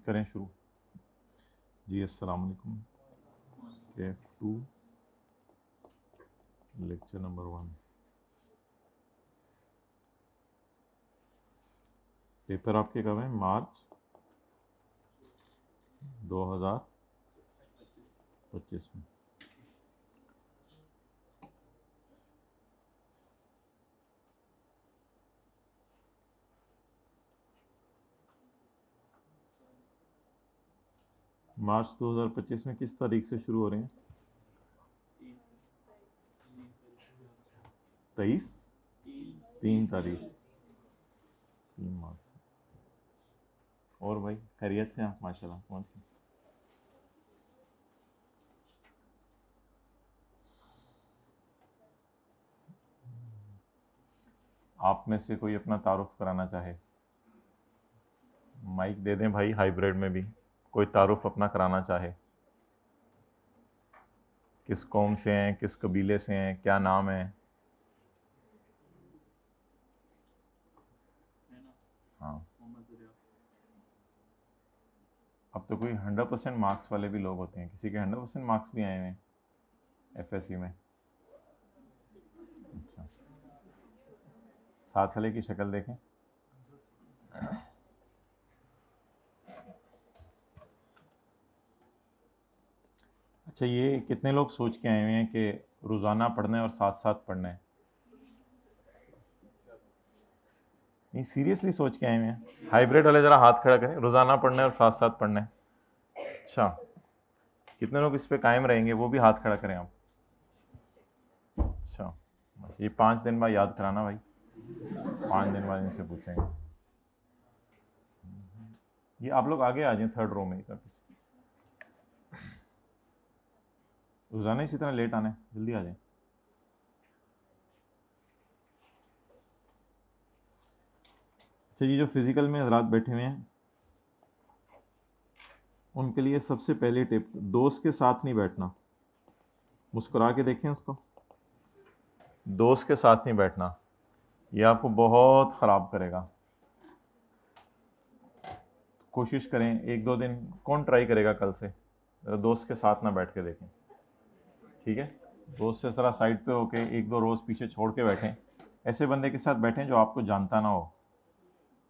करें शुरू। जी अस्सलाम वालेकुम। F2 lecture number 1। पेपर आपके कब है? मार्च 2025 में। मार्च 2025 में किस तारीख से शुरू हो रहे हैं? 23 3 तारीख 3 मार्च। और भाई खैरियत से आप? माशाल्लाह पहुँच गए। आप में से कोई अपना तारुफ कराना चाहे? माइक दे दें भाई। हाइब्रिड में भी कोई तारुफ अपना कराना चाहे? किस कौम से हैं, किस कबीले से हैं, क्या नाम है? हाँ, अब तो कोई 100% मार्क्स वाले भी लोग होते हैं। किसी के 100% मार्क्स भी आए हैं एफएससी में। अच्छा, साथ वाले की शक्ल देखें। अच्छा, ये कितने लोग सोच के आए हुए हैं कि रोज़ाना पढ़ना है और साथ साथ पढ़ना है? नहीं, सीरियसली सोच के आए हुए हैं? हाइब्रिड वाले ज़रा हाथ खड़ा करें। रोज़ाना पढ़ना है और साथ साथ पढ़ना है। अच्छा, कितने लोग इस पे कायम रहेंगे वो भी हाथ खड़ा करें आप। अच्छा, बस ये 5 दिन बाद याद कराना भाई। 5 दिन बाद इनसे पूछेंगे। ये आप लोग आगे आ जाएं, 3rd रो में। इधर रोज़ाना इसी तरह लेट आना है, जल्दी आ जाएं। अच्छा, ये जो फिज़िकल में हजरात बैठे हुए हैं उनके लिए सबसे पहले टिप, दोस्त के साथ नहीं बैठना। मुस्कुरा के देखें उसको। दोस्त के साथ नहीं बैठना, ये आपको बहुत ख़राब करेगा। कोशिश करें 1-2 दिन। कौन ट्राई करेगा कल से? ज़रा दोस्त के साथ ना बैठ के देखें, ठीक है? दोस्त से ज़रा साइड पे होके 1-2 रोज़ पीछे छोड़ के बैठें। ऐसे बंदे के साथ बैठें जो आपको जानता ना हो।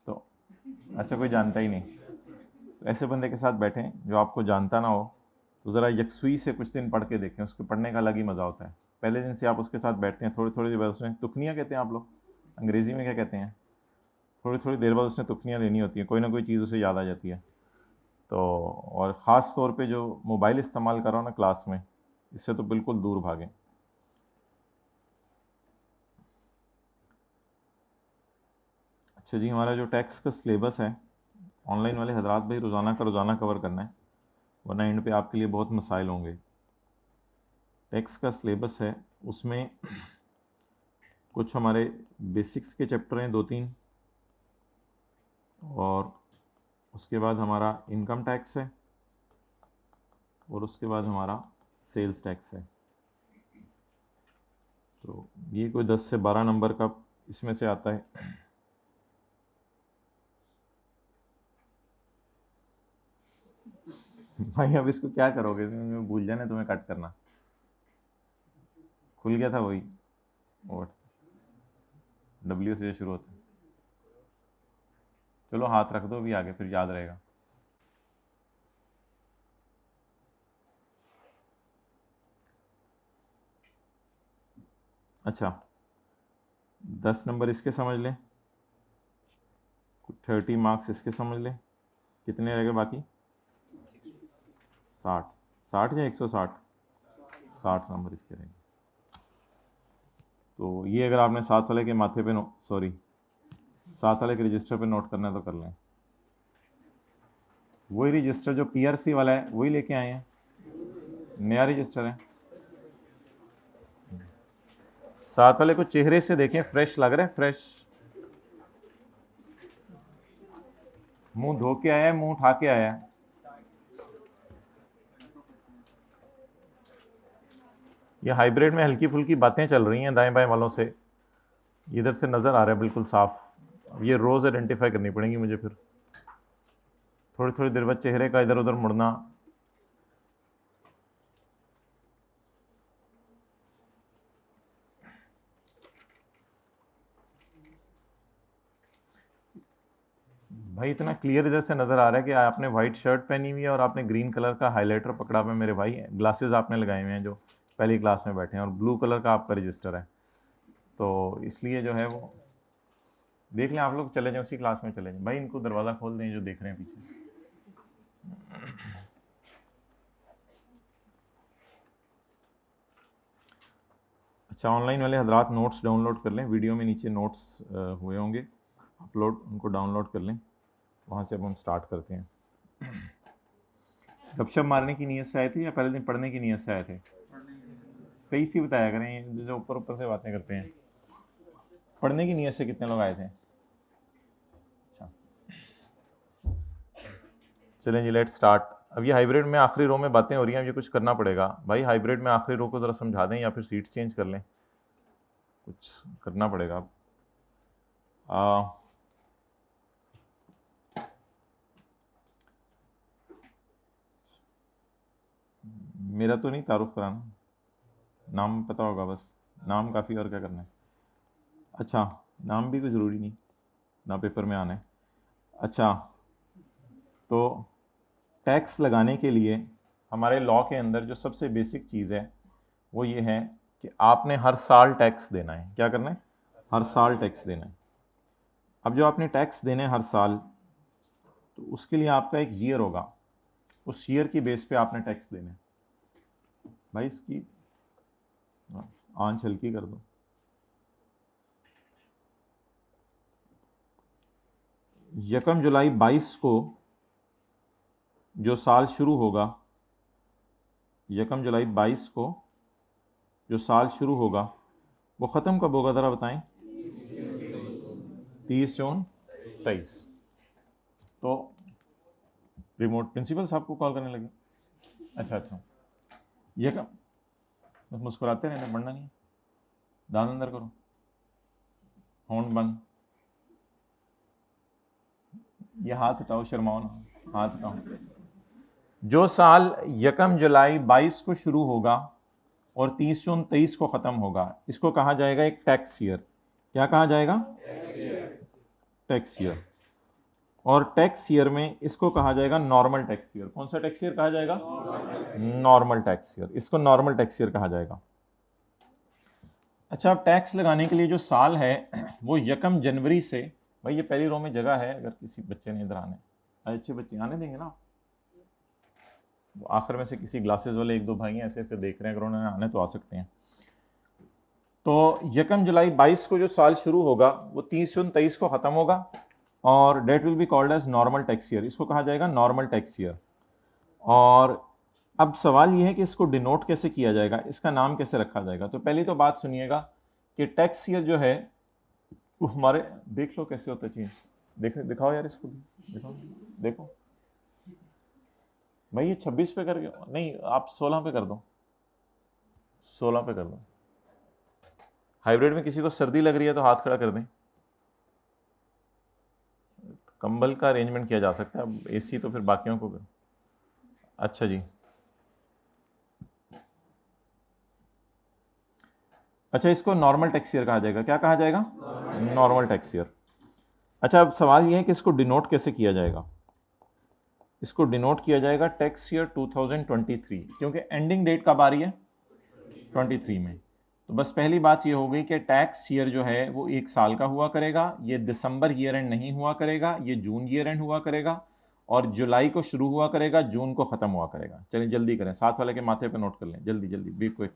तो अच्छा, कोई जानता ही नहीं, तो ऐसे बंदे के साथ बैठें जो आपको जानता ना हो। तो ज़रा यकसुई से कुछ दिन पढ़ के देखें, उसके पढ़ने का अलग ही मज़ा होता है। पहले दिन से आप उसके साथ बैठते हैं, थोड़ी थोड़ी देर बाद उसमें तुकनियाँ कहते हैं आप लोग, अंग्रेज़ी में क्या कहते हैं? थोड़ी थोड़ी देर बाद उसने तुकनियाँ लेनी होती हैं, कोई ना कोई चीज़ उसे याद आ जाती है। तो और ख़ास तौर पे जो मोबाइल इस्तेमाल कर रहा हो ना क्लास में, इससे तो बिल्कुल दूर भागें। अच्छा जी, हमारा जो टैक्स का सिलेबस है, ऑनलाइन वाले हजरात भाई रोज़ाना का रोज़ाना कवर करना है, वरना एंड पे आपके लिए बहुत मसाइल होंगे। टैक्स का सिलेबस है, उसमें कुछ हमारे बेसिक्स के चैप्टर हैं 2-3, और उसके बाद हमारा इनकम टैक्स है, और उसके बाद हमारा सेल्स टैक्स है। तो ये कोई 10 से 12 नंबर का इसमें से आता है। भाई अब इसको क्या करोगे? भूल जाने तुम्हें कट करना। खुल गया था वही, और डब्ल्यू से शुरू होता है। चलो हाथ रख दो अभी आगे, फिर याद रहेगा। अच्छा, 10 नंबर इसके समझ लें, 30 मार्क्स इसके समझ लें। कितने रह गए बाकी? 60। 60 या 160? 60 नंबर इसके रहेंगे। तो ये अगर आपने साथ वाले के माथे पे साथ वाले के रजिस्टर पे नोट करना है तो कर लें। वही रजिस्टर जो पीआरसी वाला है वही लेके आए हैं, नया रजिस्टर है। साथ वाले को चेहरे से देखें, फ्रेश लग रहा है? फ्रेश मुंह धो के आया है, मुंह उठा के आया है? ये हाइब्रिड में हल्की फुल्की बातें चल रही हैं दाएं बाएं वालों से, इधर से नज़र आ रहा है बिल्कुल साफ। ये रोज़ आइडेंटिफाई करनी पड़ेंगी मुझे फिर। थोड़ी थोड़ी देर बाद चेहरे का इधर उधर मुड़ना, भाई इतना क्लियर इधर से नज़र आ रहा है कि आपने वाइट शर्ट पहनी हुई है और आपने ग्रीन कलर का हाइलाइटर पकड़ा हुआ है मेरे भाई, ग्लासेस आपने लगाए हुए हैं जो पहली क्लास में बैठे हैं, और ब्लू कलर का आपका रजिस्टर है, तो इसलिए जो है वो देख लें। आप लोग चले जाएं उसी क्लास में चले जाएं भाई, इनको दरवाज़ा खोल दें जो देख रहे हैं पीछे। अच्छा, ऑनलाइन वाले हजरात नोट्स डाउनलोड कर लें, वीडियो में नीचे नोट्स हुए होंगे अपलोड, उनको डाउनलोड कर लें, वहाँ से अब हम स्टार्ट करते हैं। गपशप मारने की नीयत से आए थे या पहले दिन पढ़ने की नीयत से आए थे? सही सी बताया करें, जो ऊपर ऊपर से बातें करते हैं। पढ़ने की नीयत से कितने लोग आए थे? अच्छा, चलें जी, लेट स्टार्ट। अब ये हाइब्रिड में आखिरी रो में बातें हो रही हैं, अब ये कुछ करना पड़ेगा भाई। हाइब्रिड में आखिरी रो को ज़रा समझा दें या फिर सीट्स चेंज कर लें, कुछ करना पड़ेगा अब। मेरा तो नहीं तारुफ कराना, नाम पता होगा बस, नाम काफ़ी, और क्या करना है। अच्छा, नाम भी कोई ज़रूरी नहीं ना पेपर में आना है। अच्छा, तो टैक्स लगाने के लिए हमारे लॉ के अंदर जो सबसे बेसिक चीज़ है वो ये है कि आपने हर साल टैक्स देना है। क्या करना है? हर साल टैक्स देना है। अब जो आपने टैक्स देने हैं हर साल, तो उसके लिए आपका एक ईयर होगा, उस ईयर की बेस पे आपने टैक्स देने हैं। भाई इसकी आंच हल्की कर दो। यकम जुलाई 22 को जो साल शुरू होगा, यकम जुलाई 22 को जो साल शुरू होगा वो ख़त्म कब होगा ज़रा बताएं? 30 जून 23। तो रिमोट प्रिंसिपल साहब को कॉल करने लगे। अच्छा अच्छा, यकम, बस मुस्कुराते रहना, पढ़ना नहीं, दांत अंदर करो, होंठ बंद, ये हाथ उठाओ, शर्माओ ना, हाथ उठाओ। जो साल यकम जुलाई 22 को शुरू होगा और 30 जून 23 को ख़त्म होगा, इसको कहा जाएगा एक टैक्स ईयर। क्या कहा जाएगा? Tax year. और टैक्स ईयर में इसको कहा जाएगा नॉर्मल टैक्स ईयर। कौन सा टैक्स ईयर कहा जाएगा? Normal tax year. इसको नॉर्मल टैक्स ईयर कहा जाएगा। अच्छा, अब टैक्स लगाने के लिए जो साल है वो यकम जनवरी से, भाई ये पहली रो में जगह है, अगर किसी बच्चे ने इधर आने, अच्छे बच्चे आने देंगे ना, आखिर में से किसी ग्लासेस वाले एक दो भाई ऐसे ऐसे देख रहे हैं, अगर उन्होंने आने तो आ सकते हैं। तो यकम जुलाई 22 को जो साल शुरू होगा वो 30 जून 23 को ख़त्म होगा, और that will be called as normal tax year. इसको कहा जाएगा नॉर्मल टैक्स ईयर। और अब सवाल ये है कि इसको डिनोट कैसे किया जाएगा, इसका नाम कैसे रखा जाएगा। तो पहली तो बात सुनिएगा कि टैक्स ईयर जो है वो हमारे, देख लो कैसे होता है चेंज, दिखाओ यार इसको, दिखाओ, देखो भाई ये 26 पे करके, नहीं आप 16 पे कर दो, 16 पे कर दो। हाइब्रिड में किसी को सर्दी लग रही है तो हाथ खड़ा कर दें, कंबल का अरेंजमेंट किया जा सकता है। अब एसी तो फिर बाकियों को। अच्छा जी, अच्छा इसको नॉर्मल टैक्स ईयर कहा जाएगा। क्या कहा जाएगा? Normal tax year. अच्छा, अब सवाल ये है कि इसको डिनोट कैसे किया जाएगा। इसको डिनोट किया जाएगा टैक्स ईयर 2023, क्योंकि एंडिंग डेट कब आ रही है? 23 में। तो बस पहली बात ये हो गई कि टैक्स ईयर जो है वो एक साल का हुआ करेगा। ये दिसंबर ईयर एंड नहीं हुआ करेगा, ये जून ईयर एंड हुआ करेगा, और जुलाई को शुरू हुआ करेगा, जून को खत्म हुआ करेगा। चलिए जल्दी करें, साथ वाले के माथे पे नोट कर लें, जल्दी जल्दी, बी क्विक।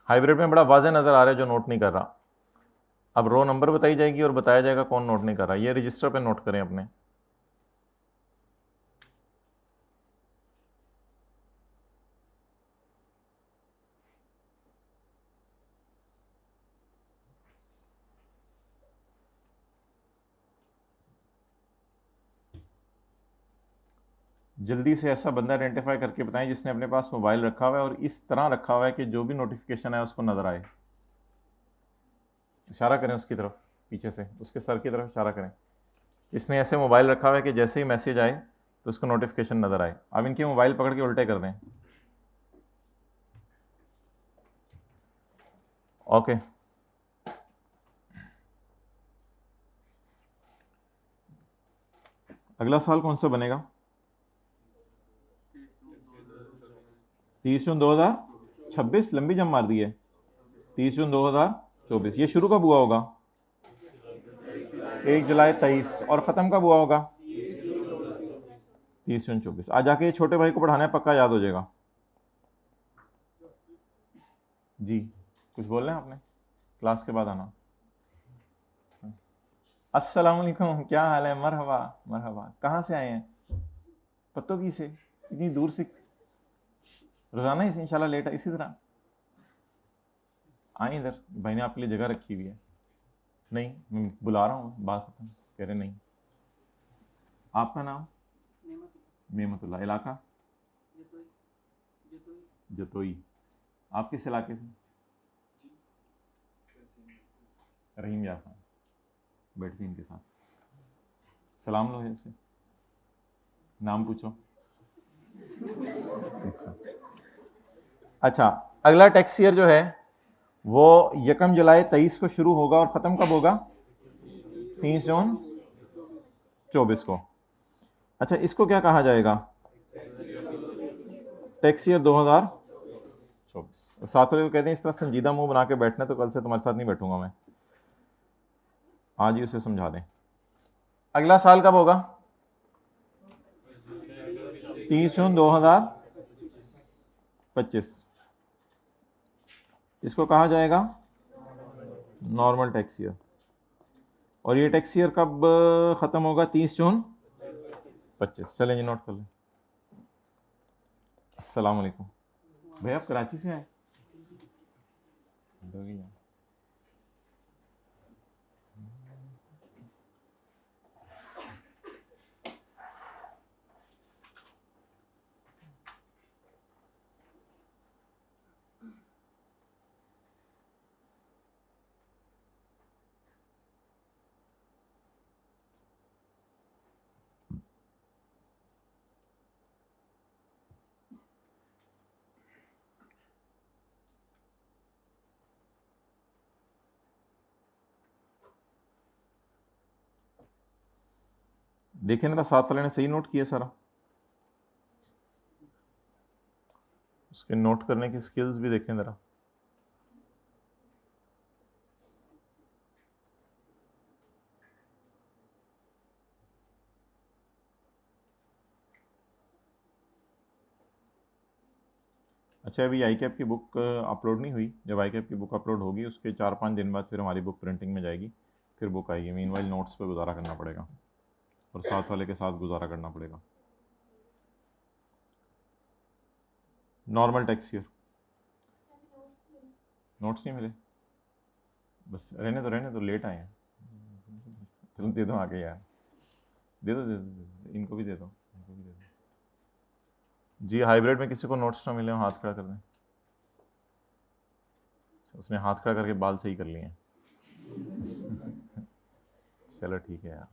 हाइब्रिड में बड़ा वाज़ेह नज़र आ रहा है जो नोट नहीं कर रहा। अब रो नंबर बताई जाएगी और बताया जाएगा कौन नोट नहीं कर रहा। ये रजिस्टर पे नोट करें अपने। जल्दी से ऐसा बंदा आइडेंटिफाई करके बताएं जिसने अपने पास मोबाइल रखा हुआ है और इस तरह रखा हुआ है कि जो भी नोटिफिकेशन है उसको नज़र आए। इशारा करें उसकी तरफ। पीछे से, उसके सर की तरफ इशारा करें। इसने ऐसे मोबाइल रखा हुआ है कि जैसे ही मैसेज आए तो उसको नोटिफिकेशन नज़र आए। अब इनके मोबाइल पकड़ के उल्टे कर दें। ओके, अगला साल कौन सा बनेगा? 30 जून 2026, लंबी जम मार दी है। 30 जून 2024, ये शुरू कब हुआ होगा? 1 जुलाई 23, और ख़त्म कब हुआ होगा? 30 जून 24। आज जाके छोटे भाई को पढ़ाना है, पक्का याद हो जाएगा। जी कुछ बोल रहे हैं आपने? क्लास के बाद आना। अस्सलाम वालेकुम, क्या हाल है? मरहबा मरहबा। कहाँ से आए हैं? पत्तों की से, इतनी दूर से? रोज़ाना ही इंशाल्लाह लेट है इसी तरह आए इधर। भाई ने आपके लिए जगह रखी हुई है। नहीं, मैं बुला रहा हूँ, बात खत्म। कह रहे नहीं। आपका नाम? मेमतुल्लाह। इलाका? जतोई। आप किस इलाके से? रहीम यार खान। बैठिए इनके साथ, सलाम लो ऐसे, नाम पूछो। अच्छा, अगला टैक्स ईयर जो है वो 1 जुलाई 23 को शुरू होगा और ख़त्म कब होगा? 30 जून 24 को। अच्छा, इसको क्या कहा जाएगा? Tax year 2024। साथ वाले को कहते हैं इस तरह संजीदा मुंह बना के बैठना, तो कल से तुम्हारे साथ नहीं बैठूंगा मैं। आज ही उसे समझा दें। अगला साल कब होगा? 30 जून 2025। इसको कहा जाएगा नॉर्मल टैक्स ईयर। और ये टैक्स ईयर कब ख़त्म होगा? 30 जून 25। चलें जी, नोट कर लें। अस्सलाम वालेकुम। भाई आप कराची से आए? देखें ना, साथ वाले ने सही नोट किया सारा। उसके नोट करने की स्किल्स भी देखें ज़रा। अच्छा, अभी आई कैप की बुक अपलोड नहीं हुई। जब आई कैप की बुक अपलोड होगी उसके 4-5 दिन बाद फिर हमारी बुक प्रिंटिंग में जाएगी, फिर बुक आएगी। मीनवाइल नोट्स पे गुजारा करना पड़ेगा और साथ वाले के साथ गुजारा करना पड़ेगा। नॉर्मल टैक्स ईयर नोट्स नहीं मिले? बस रहने दो, लेट आए हैं। चलो दे दो आगे यार, दे दो इनको भी दे दो, इनको भी दे दो। जी, हाइब्रिड में किसी को नोट्स ना मिले हो हाथ खड़ा कर दें। उसने हाथ खड़ा करके बाल सही कर लिए हैं। चलो ठीक है यार,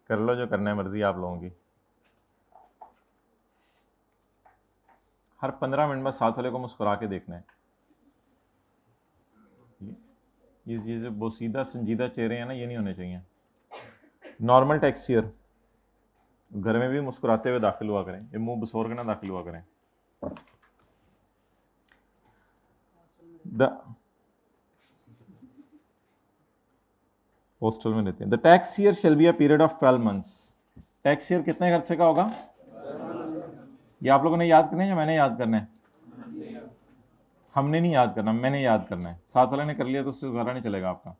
कर लो जो करना है, मर्जी आप लोगों की। हर 15 मिनट बाद साथ वाले को मुस्कुरा के देखना है। ये जो बोसीदा संजीदा चेहरे हैं ना, ये नहीं होने चाहिए। नॉर्मल टैक्स ईयर, घर में भी मुस्कुराते हुए दाखिल हुआ करें, ये मुंह बसोर के ना दाखिल हुआ करें। हॉस्टल में रहते हैं। The tax year shall be a period of 12 months. Tax year कितने अरसे का होगा? ये आप लोगों ने याद करना है या मैंने याद करना है? हमने नहीं याद करना, मैंने याद करना है। साथ वाले ने कर लिया तो उससे दोबारा नहीं चलेगा आपका।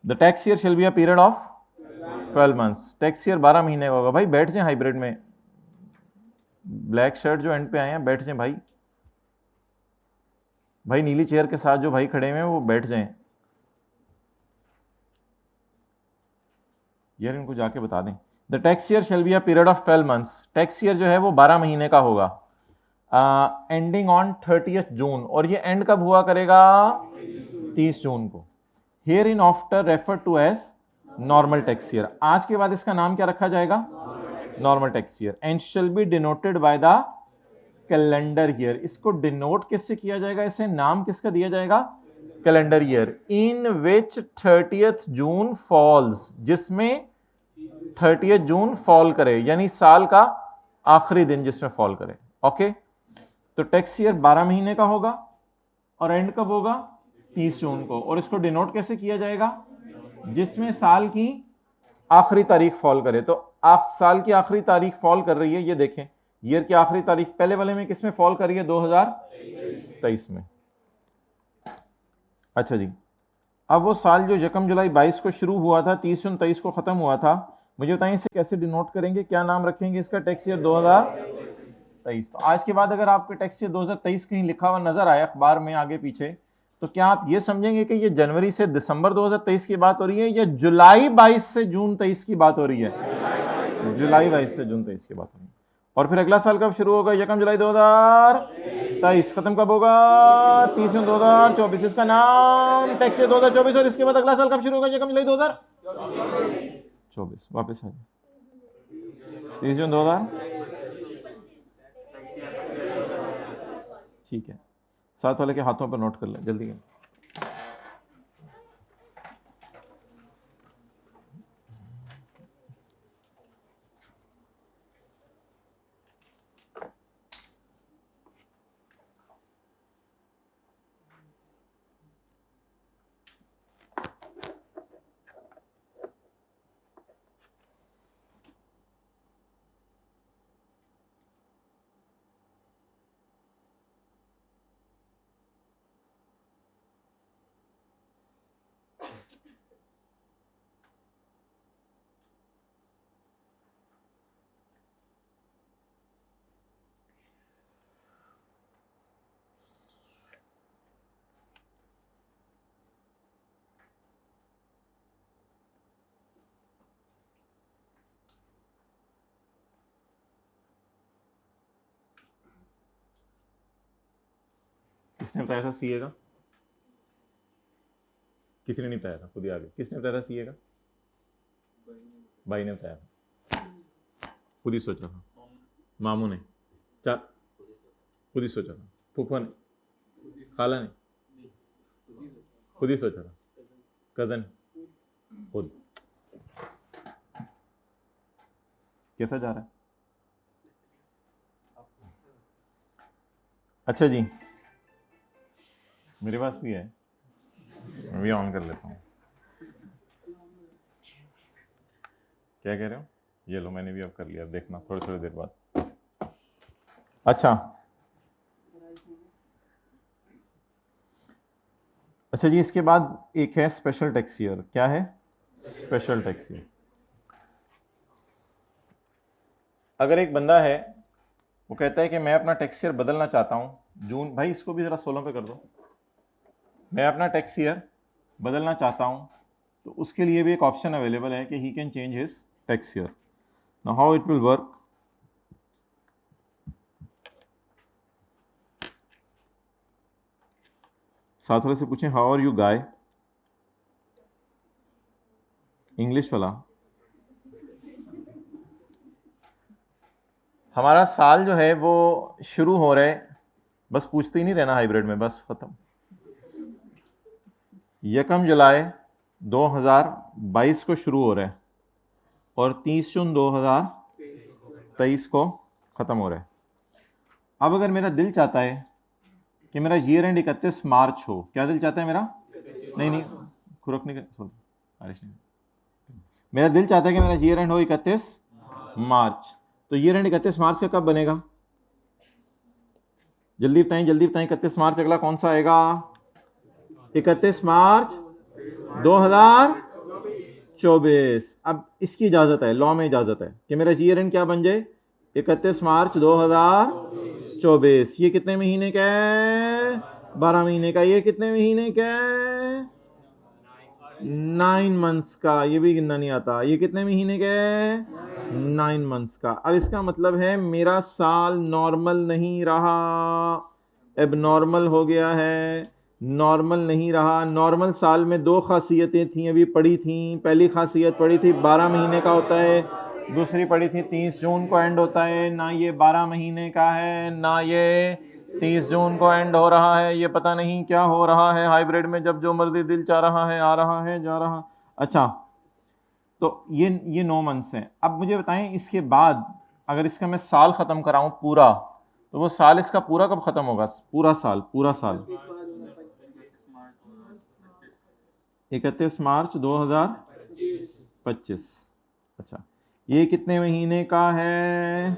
The tax year shall be a period of 12 months. Tax year 12 महीने का होगा। भाई बैठ जाए हाइब्रिड में, ब्लैक शर्ट जो एंड पे आए हैं बैठ जाए भाई। भाई नीली चेयर के साथ जो भाई खड़े हुए हैं वो बैठ जाएं यार, इनको जाके बता दें। The tax year shall be a period of 12 months. Tax year जो है वो 12 महीने का होगा, एंडिंग ऑन 30 जून। और ये एंड कब हुआ करेगा? 30 जून को। Hereinafter refer to as normal tax year. आज के बाद इसका नाम क्या रखा जाएगा? Normal tax year. And shall be denoted by the calendar year. इसको डिनोट किससे किया जाएगा? इसे नाम किसका दिया जाएगा? Calendar year. In which 30th June falls, जिसमें 30th जून फॉल करे, यानी साल का आखिरी दिन जिसमें फॉल करे। ओके, तो टैक्स ईयर 12 महीने का होगा और एंड कब होगा? 30 जून को। और इसको डिनोट कैसे किया जाएगा? जिसमें साल की आखिरी तारीख फॉल करे। तो आप साल की आखिरी तारीख फॉल कर रही है, ये देखें, ईयर की आखिरी तारीख पहले वाले में किसमें फॉल कर रही है? 2023 में। अच्छा जी, अब वो साल जो 1 जुलाई 22 को शुरू हुआ था, 30 जून 23 को खत्म हुआ था, मुझे बताएं इसे कैसे डिनोट करेंगे? क्या नाम रखेंगे इसका? Tax year 2023। तो आज के बाद अगर आपके टैक्स ईयर 2023 कहीं लिखा हुआ नजर आया अखबार में आगे पीछे, तो क्या आप ये समझेंगे कि ये जनवरी से दिसंबर 2023 की बात हो रही है या जुलाई 22 से जून 23 की बात हो रही है? जुलाई 22 से जून 23 की बात हो रही है। और फिर अगला साल कब शुरू होगा? 1 जुलाई 2023। खत्म कब होगा? 30 जून 2024। इसका नाम टैक्स ईयर 2024। और इसके बाद अगला साल कब शुरू होगा? 1 जुलाई 2024। वापस आ जाए, 30 जून 2000। ठीक है, साथ वाले के हाथों पर नोट कर लें जल्दी कर। किसने बताया था सीए का? किसी ने नहीं बताया था, खुद ही आ गए। किसने बताया था सीए का? भाई ने बताया था, खुद ही सोचा था। मामू ने खुद ही सोचा था। फूफा ने, खाला ने खुद ही सोचा था। कजन खुद। कैसा जा रहा है? अच्छा जी, मेरे पास भी है, मैं भी ऑन कर लेता हूँ। क्या कह रहे हो? ये लो, मैंने भी अब कर लिया, देखना थोड़ी थोड़ी देर बाद। अच्छा जी, इसके बाद एक है स्पेशल टैक्स ईयर। क्या है? Special tax year. अगर एक बंदा है, वो कहता है कि मैं अपना टैक्स ईयर बदलना चाहता हूँ जून, भाई इसको भी ज़रा 16 पे कर दो, मैं अपना टैक्स ईयर बदलना चाहता हूँ, तो उसके लिए भी एक ऑप्शन अवेलेबल है कि he can change his tax year. Now how it will work? साथ वाले से पूछें, how are you guy? English वाला। हमारा साल जो है वो शुरू हो रहा है, बस पूछते ही नहीं रहना हाइब्रिड में, बस खत्म। 1 जुलाई 2022 को शुरू हो रहा है और 30 जून 2023 को ख़त्म हो रहा है। अब अगर मेरा दिल चाहता है कि मेरा ईयर एंड 31 मार्च हो, क्या दिल चाहता है मेरा? नहीं, खुरक नहीं, बारिश नहीं। मेरा दिल चाहता है कि मेरा ईयर एंड हो 31 मार्च। तो ईयर एंड 31 मार्च का कब बनेगा? जल्दी बताएं, जल्दी बताएं। 31 मार्च अगला कौन सा आएगा? 31 मार्च 2024। अब इसकी इजाजत है, लॉ में इजाजत है कि मेरा ईयर एंड क्या बन जाए? 31 मार्च 2024। ये कितने महीने का है? 12 महीने का। ये कितने महीने का है? 9 मंथ्स का। ये भी गिनना नहीं आता। ये कितने महीने का है? 9 मंथ्स का। अब इसका मतलब है मेरा साल नॉर्मल नहीं रहा, एबनॉर्मल हो गया है। नॉर्मल नहीं रहा। नॉर्मल साल में दो खासियतें थी, अभी पढ़ी थी। पहली खासियत पढ़ी थी 12 महीने का होता है, दूसरी पढ़ी थी 30 जून को एंड होता है। ना ये 12 महीने का है, ना ये 30 जून को एंड हो रहा है। ये पता नहीं क्या हो रहा है हाइब्रिड में, जब जो मर्जी दिल चाह रहा है आ रहा है जा रहा। अच्छा, तो ये 9 मंथ्स हैं। अब मुझे बताएं इसके बाद अगर इसका मैं साल ख़त्म कराऊं पूरा, तो वो साल इसका पूरा कब ख़त्म होगा? पूरा साल, पूरा साल 31 मार्च 2025। अच्छा, ये कितने महीने का है?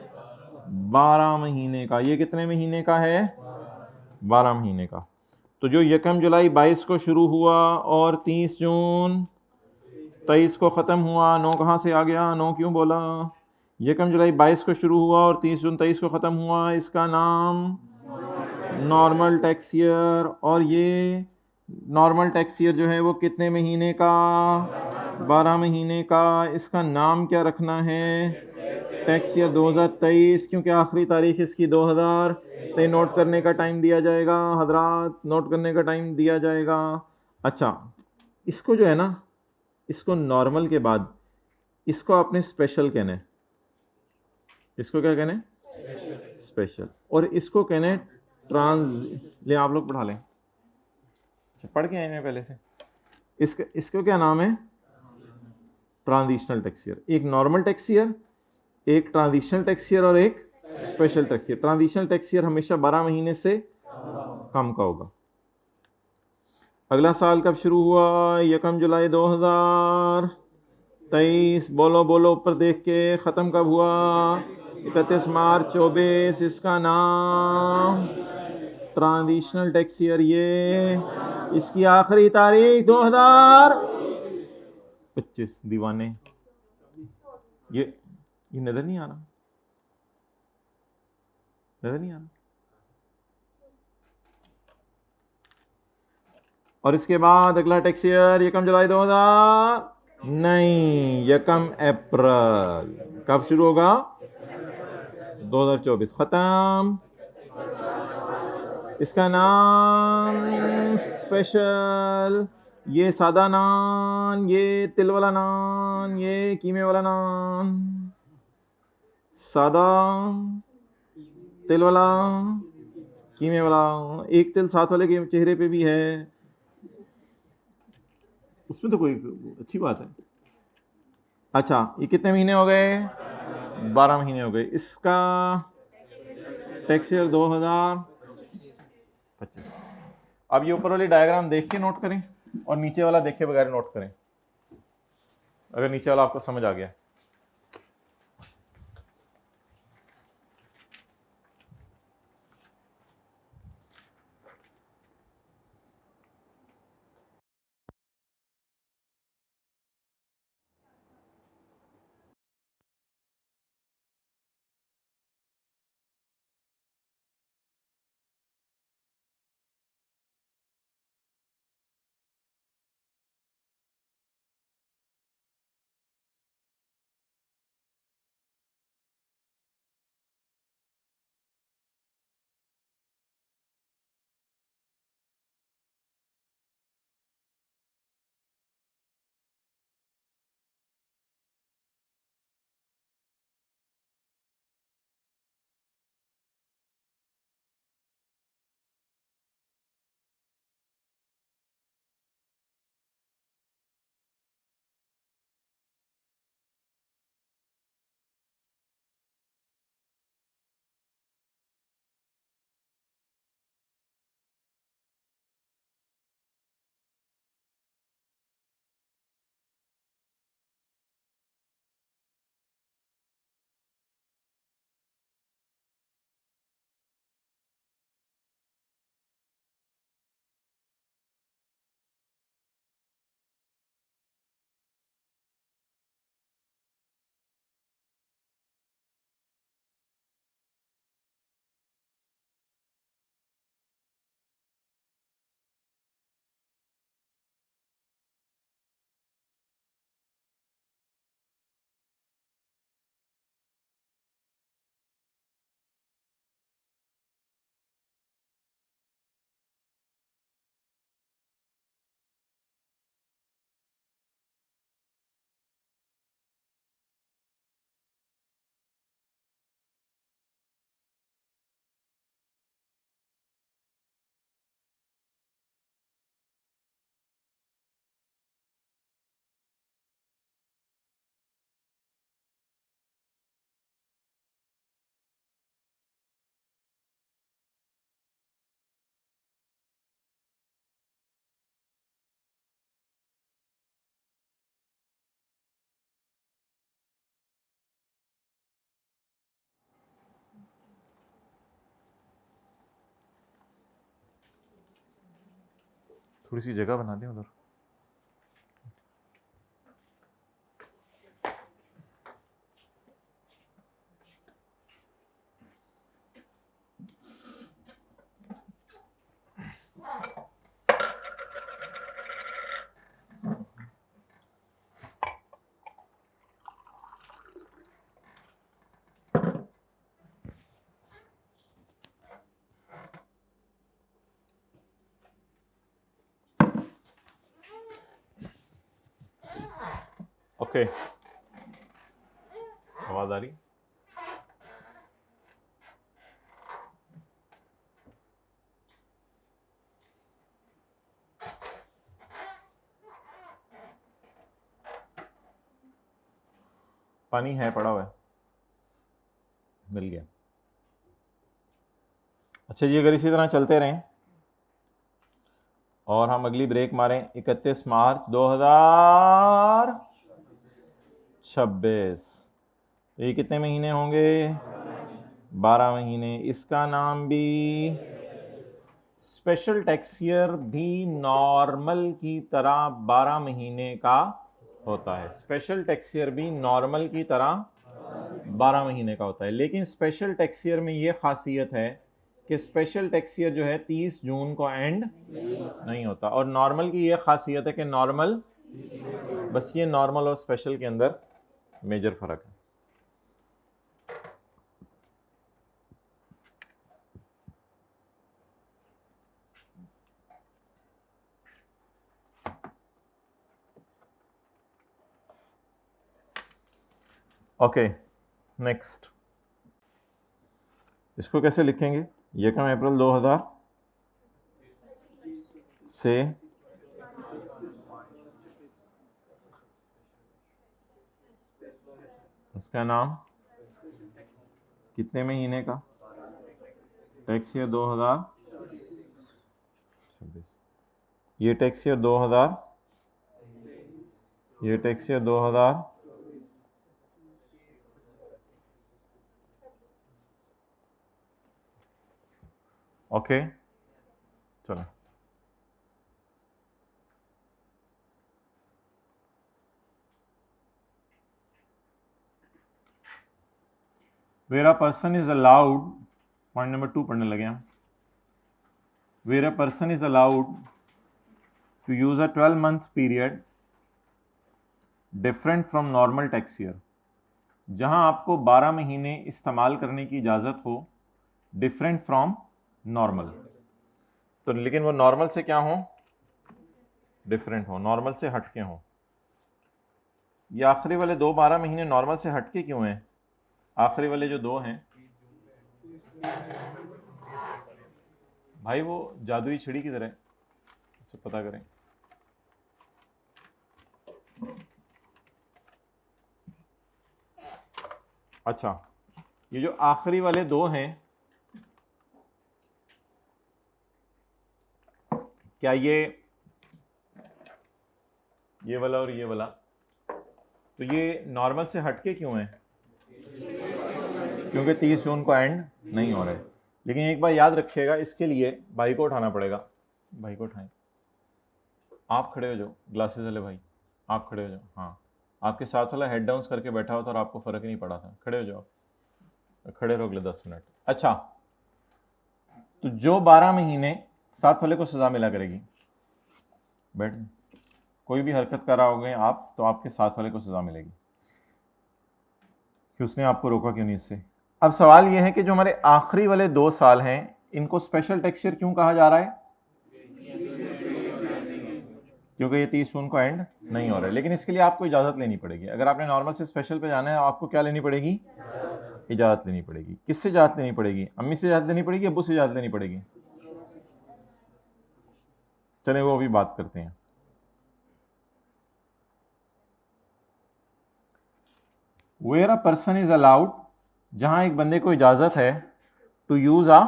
12 महीने का। ये कितने महीने का है? 12 महीने का। तो जो 1 जुलाई 22 को शुरू हुआ और 30 जून 23 को ख़त्म हुआ, 9 कहाँ से आ गया? 9 क्यों बोला? 1 जुलाई 22 को शुरू हुआ और 30 जून 23 को ख़त्म हुआ, इसका नाम नॉर्मल टैक्स ईयर। और ये नॉर्मल टैक्स ईयर जो है वो कितने महीने का? 12 महीने का। इसका नाम क्या रखना है? टैक्स ईयर 2023, क्योंकि आखिरी तारीख इसकी 2000। तो नोट करने का टाइम दिया जाएगा हजरात, नोट करने का टाइम दिया जाएगा। अच्छा, इसको जो है ना, इसको नॉर्मल के बाद इसको आपने स्पेशल कहना है। इसको क्या कहना है? स्पेशल। और इसको कहना है ट्रांस। ले आप लोग पढ़ा लें। अच्छा, पढ़ के आए हैं पहले से। इसको क्या नाम है? Transitional tax year. एक नॉर्मल टैक्स ईयर, एक ट्रांजिशनल टैक्स ईयर और एक special tax year. Transitional tax year हमेशा 12 महीने से कम का होगा। अगला साल कब शुरू हुआ? 1 जुलाई 2023। बोलो बोलो ऊपर देख के। ख़त्म कब हुआ? 31 मार्च 24। इसका नाम ट्रांजिशनल टैक्स ईयर। ये इसकी आखिरी तारीख 2025। दीवाने, ये नज़र नहीं आ रहा? नज़र नहीं आ रहा? और इसके बाद अगला टैक्स ईयर 1 जुलाई 2000 नहीं, 1 अप्रैल। कब शुरू होगा? 2024 खत्म। इसका नाम स्पेशल। ये सादा नान, ये तिल वाला नान, ये कीमे वाला नान। सादा, तिल वाला, कीमे वाला। एक तिल साथ वाले के चेहरे पे भी है, उसमें तो कोई अच्छी बात है। अच्छा, ये कितने महीने हो गए? 12 महीने हो गए। इसका टैक्स ईयर 2025। अब ये ऊपर वाली डायग्राम देख के नोट करें और नीचे वाला देखे बगैर नोट करें, अगर नीचे वाला आपको समझ आ गया। थोड़ी सी जगह बना दें उधर। ओके, आवाज आ रही? पानी है, पड़ा हुआ है, मिल गया। अच्छा जी, अगर इसी तरह चलते रहें और हम अगली ब्रेक मारें 31 मार्च 2026, तो ये कितने महीने होंगे? 12 महीने। इसका नाम भी स्पेशल टैक्स ईयर भी नॉर्मल की तरह 12 महीने का होता है। स्पेशल टैक्स ईयर भी नॉर्मल की तरह 12 महीने का होता है, लेकिन स्पेशल टैक्स ईयर में ये खासियत है कि स्पेशल टैक्स ईयर जो है 30 जून को एंड नहीं होता, और नॉर्मल की ये खासियत है कि नॉर्मल, बस ये नॉर्मल और स्पेशल के अंदर मेजर फर्क है। ओके, नेक्स्ट, इसको कैसे लिखेंगे? ये कम अप्रैल 2000 से उसका नाम कितने महीने का? Tax year 2026। ये टैक्स ईयर 2000, ये टैक्स ईयर 2000, ओके चलो। Where a person is allowed, point number 2 पढ़ने लगे हम। Where a person is allowed to use a 12-month period different from normal tax year, जहां आपको 12 महीने इस्तेमाल करने की इजाजत हो डिफरेंट फ्रॉम नॉर्मल, तो लेकिन वो नॉर्मल से क्या हो? डिफरेंट हो, नॉर्मल से हटके हो। ये आखिरी वाले 12 महीने नॉर्मल से हटके क्यों हैं? आखिरी वाले जो 2 हैं भाई, वो जादुई छिड़ी की तरह, इसे पता करें। अच्छा, ये जो आखिरी वाले 2 हैं, क्या ये वाला और ये वाला, तो ये नॉर्मल से हटके क्यों है? क्योंकि 30 जून को एंड नहीं हो रहे। लेकिन एक बार याद रखिएगा, इसके लिए भाई को उठाना पड़ेगा। भाई को उठाएं, आप खड़े हो जाओ, ग्लासेस वाले भाई आप खड़े हो जाओ। हाँ, आपके साथ वाला हेड डाउन करके बैठा होता और आपको फर्क नहीं पड़ा था। खड़े हो जाओ, खड़े रहो अगले 10 मिनट। अच्छा, तो जो 12 महीने साथ वाले को सजा मिला करेगी, बैठ, कोई भी हरकत कर रहा होगे आप, तो आपके साथ वाले को सजा मिलेगी कि उसने आपको रोका क्यों नहीं इससे। अब सवाल यह है कि जो हमारे आखिरी वाले 2 साल हैं, इनको स्पेशल टैक्स ईयर क्यों कहा जा रहा है? क्योंकि ये 30 जून को एंड नहीं हो रहा है। लेकिन इसके लिए आपको इजाजत लेनी पड़ेगी। अगर आपने नॉर्मल से स्पेशल पे जाना है, आपको क्या लेनी पड़ेगी? इजाजत लेनी पड़ेगी। किससे इजाजत लेनी पड़ेगी? अम्मी से इजाजत लेनी पड़ेगी, अब्बू से इजाजत लेनी पड़ेगी? चलें वो अभी बात करते हैं। Where a person is allowed, जहां एक बंदे को इजाजत है to use a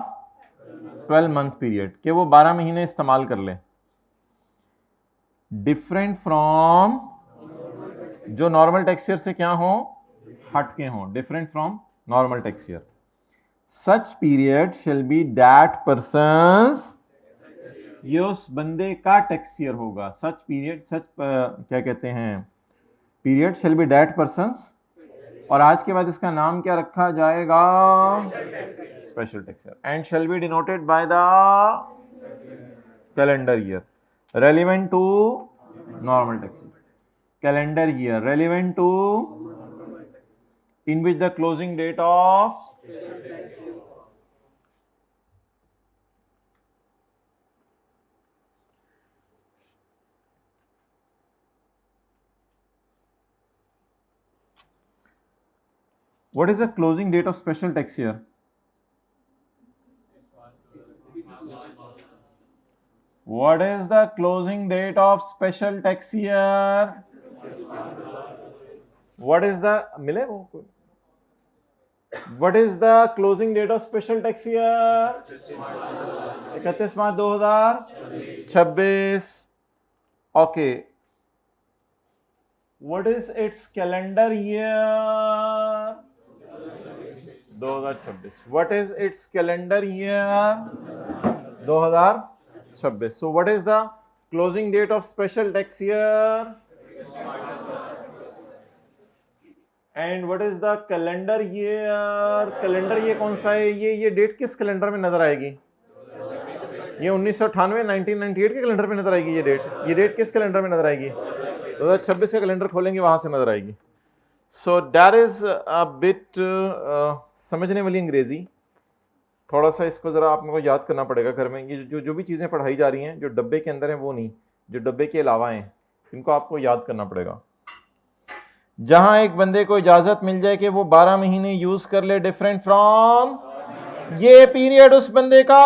12-month period, कि वो 12 महीने इस्तेमाल कर ले, डिफरेंट फ्रॉम, जो नॉर्मल टैक्स ईयर से क्या हो? हटके हो, different from normal tax year. Such period shall be that persons ये उस बंदे का टैक्स ईयर होगा। सच पीरियड, सच क्या कहते हैं, period shall be that persons, और आज के बाद इसका नाम क्या रखा जाएगा, special tax year, and shall be denoted by the calendar year relevant to normal tax year, calendar year relevant to in which the closing date of what is the closing date of special tax year? What is the closing date of special tax year? What is the मिले वो, what is the closing date of special tax year? 31 March 2026. Okay. What is its calendar year? 2026. What is its calendar year? 2026. So what is the closing date of special tax year? And what is the calendar year? Calendar ये कौन सा है? ये date किस calendar में नजर आएगी? ये 1998 1998 के कैलेंडर में नजर आएगी। ये डेट किस कैलेंडर में नजर आएगी? 2026 का कैलेंडर खोलेंगे, वहां से नजर आएगी। So that is a bit समझने वाली अंग्रेजी, थोड़ा सा इसको जरा आपने को याद करना पड़ेगा घर में। ये जो भी चीजें पढ़ाई जा रही हैं, जो डब्बे के अंदर हैं वो नहीं, जो डब्बे के अलावा हैं, इनको आपको याद करना पड़ेगा। जहां एक बंदे को इजाजत मिल जाए कि वो 12 महीने यूज कर ले डिफरेंट फ्रॉम, ये पीरियड उस बंदे का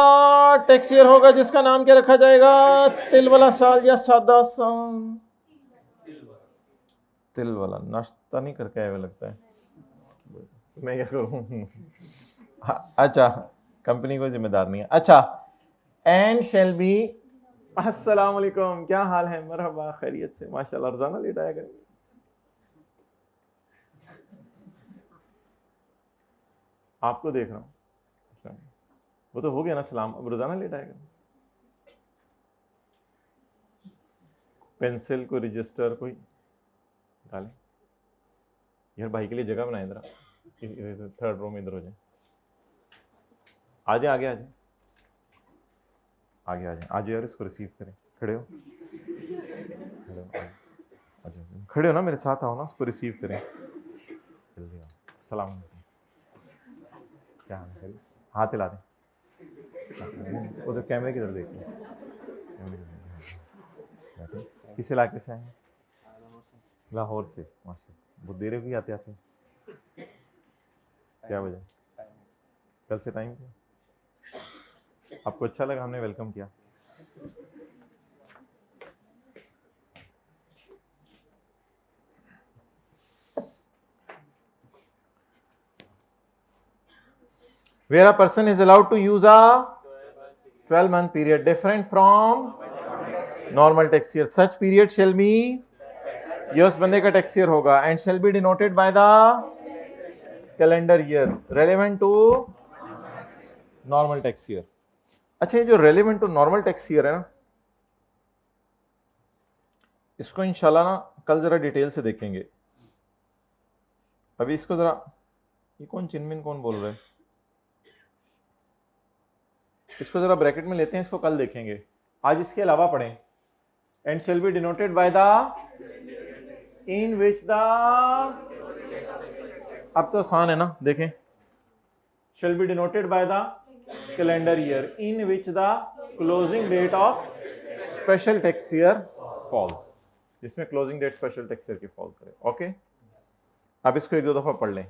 टैक्स ईयर होगा, जिसका नाम क्या रखा जाएगा? तिल वाला साल या सादा साल। तिल वाला नाश्ता नहीं करके आया हुआ लगता है, मैं क्या करूं? अच्छा, कंपनी को जिम्मेदार नहीं है। अच्छा, एंड शेल बी, अस्सलाम वालेकुम, क्या हाल है? मरहबा, खैरियत से, माशाल्लाह। रोजाना लेट आया करें। आपको देख रहा हूँ, वो तो हो गया ना सलाम, अब रोजाना लेट आएगा। पेंसिल को रजिस्टर कोई डालें यार, भाई के लिए जगह बनाए जरा, थर्ड रो में इधर हो जाए। आगे आगे आगे आगे आ जाए, आज यार इसको रिसीव करें। खड़े हो, खड़े हो ना, मेरे साथ आओ ना, उसको रिसीव करें। सलाम, क्या हाल है? हाथ हिला दें, उधर कैमरे की तरफ देखिए। किस इलाके से आए हैं? लाहौर से, माशाल्लाह। बहुत देर भी आते आते। क्या वजह? कल से टाइम किया? आपको अच्छा लगा हमने वेलकम किया? Where a person is allowed to use a 12-month period different from normal tax year. Such period shall be, ये उस बंदे का टैक्स ईयर होगा, and shall be denoted by the calendar year relevant to normal tax year. अच्छा, ये जो relevant to normal tax year है ना, इसको इंशाल्लाह ना कल जरा डिटेल से देखेंगे। अभी इसको जरा, ये कौन चिनमिन कौन बोल रहा है? इसको जरा ब्रैकेट में लेते हैं, इसको कल देखेंगे। आज इसके अलावा पढ़ें, and shall be denoted by the, in which the, अब तो आसान है ना, देखें। Shall be denoted by the calendar year in which the closing date of special tax year falls, जिसमें closing date special tax year की fall करे। Okay, अब इसको एक दो दफा पढ़ लें।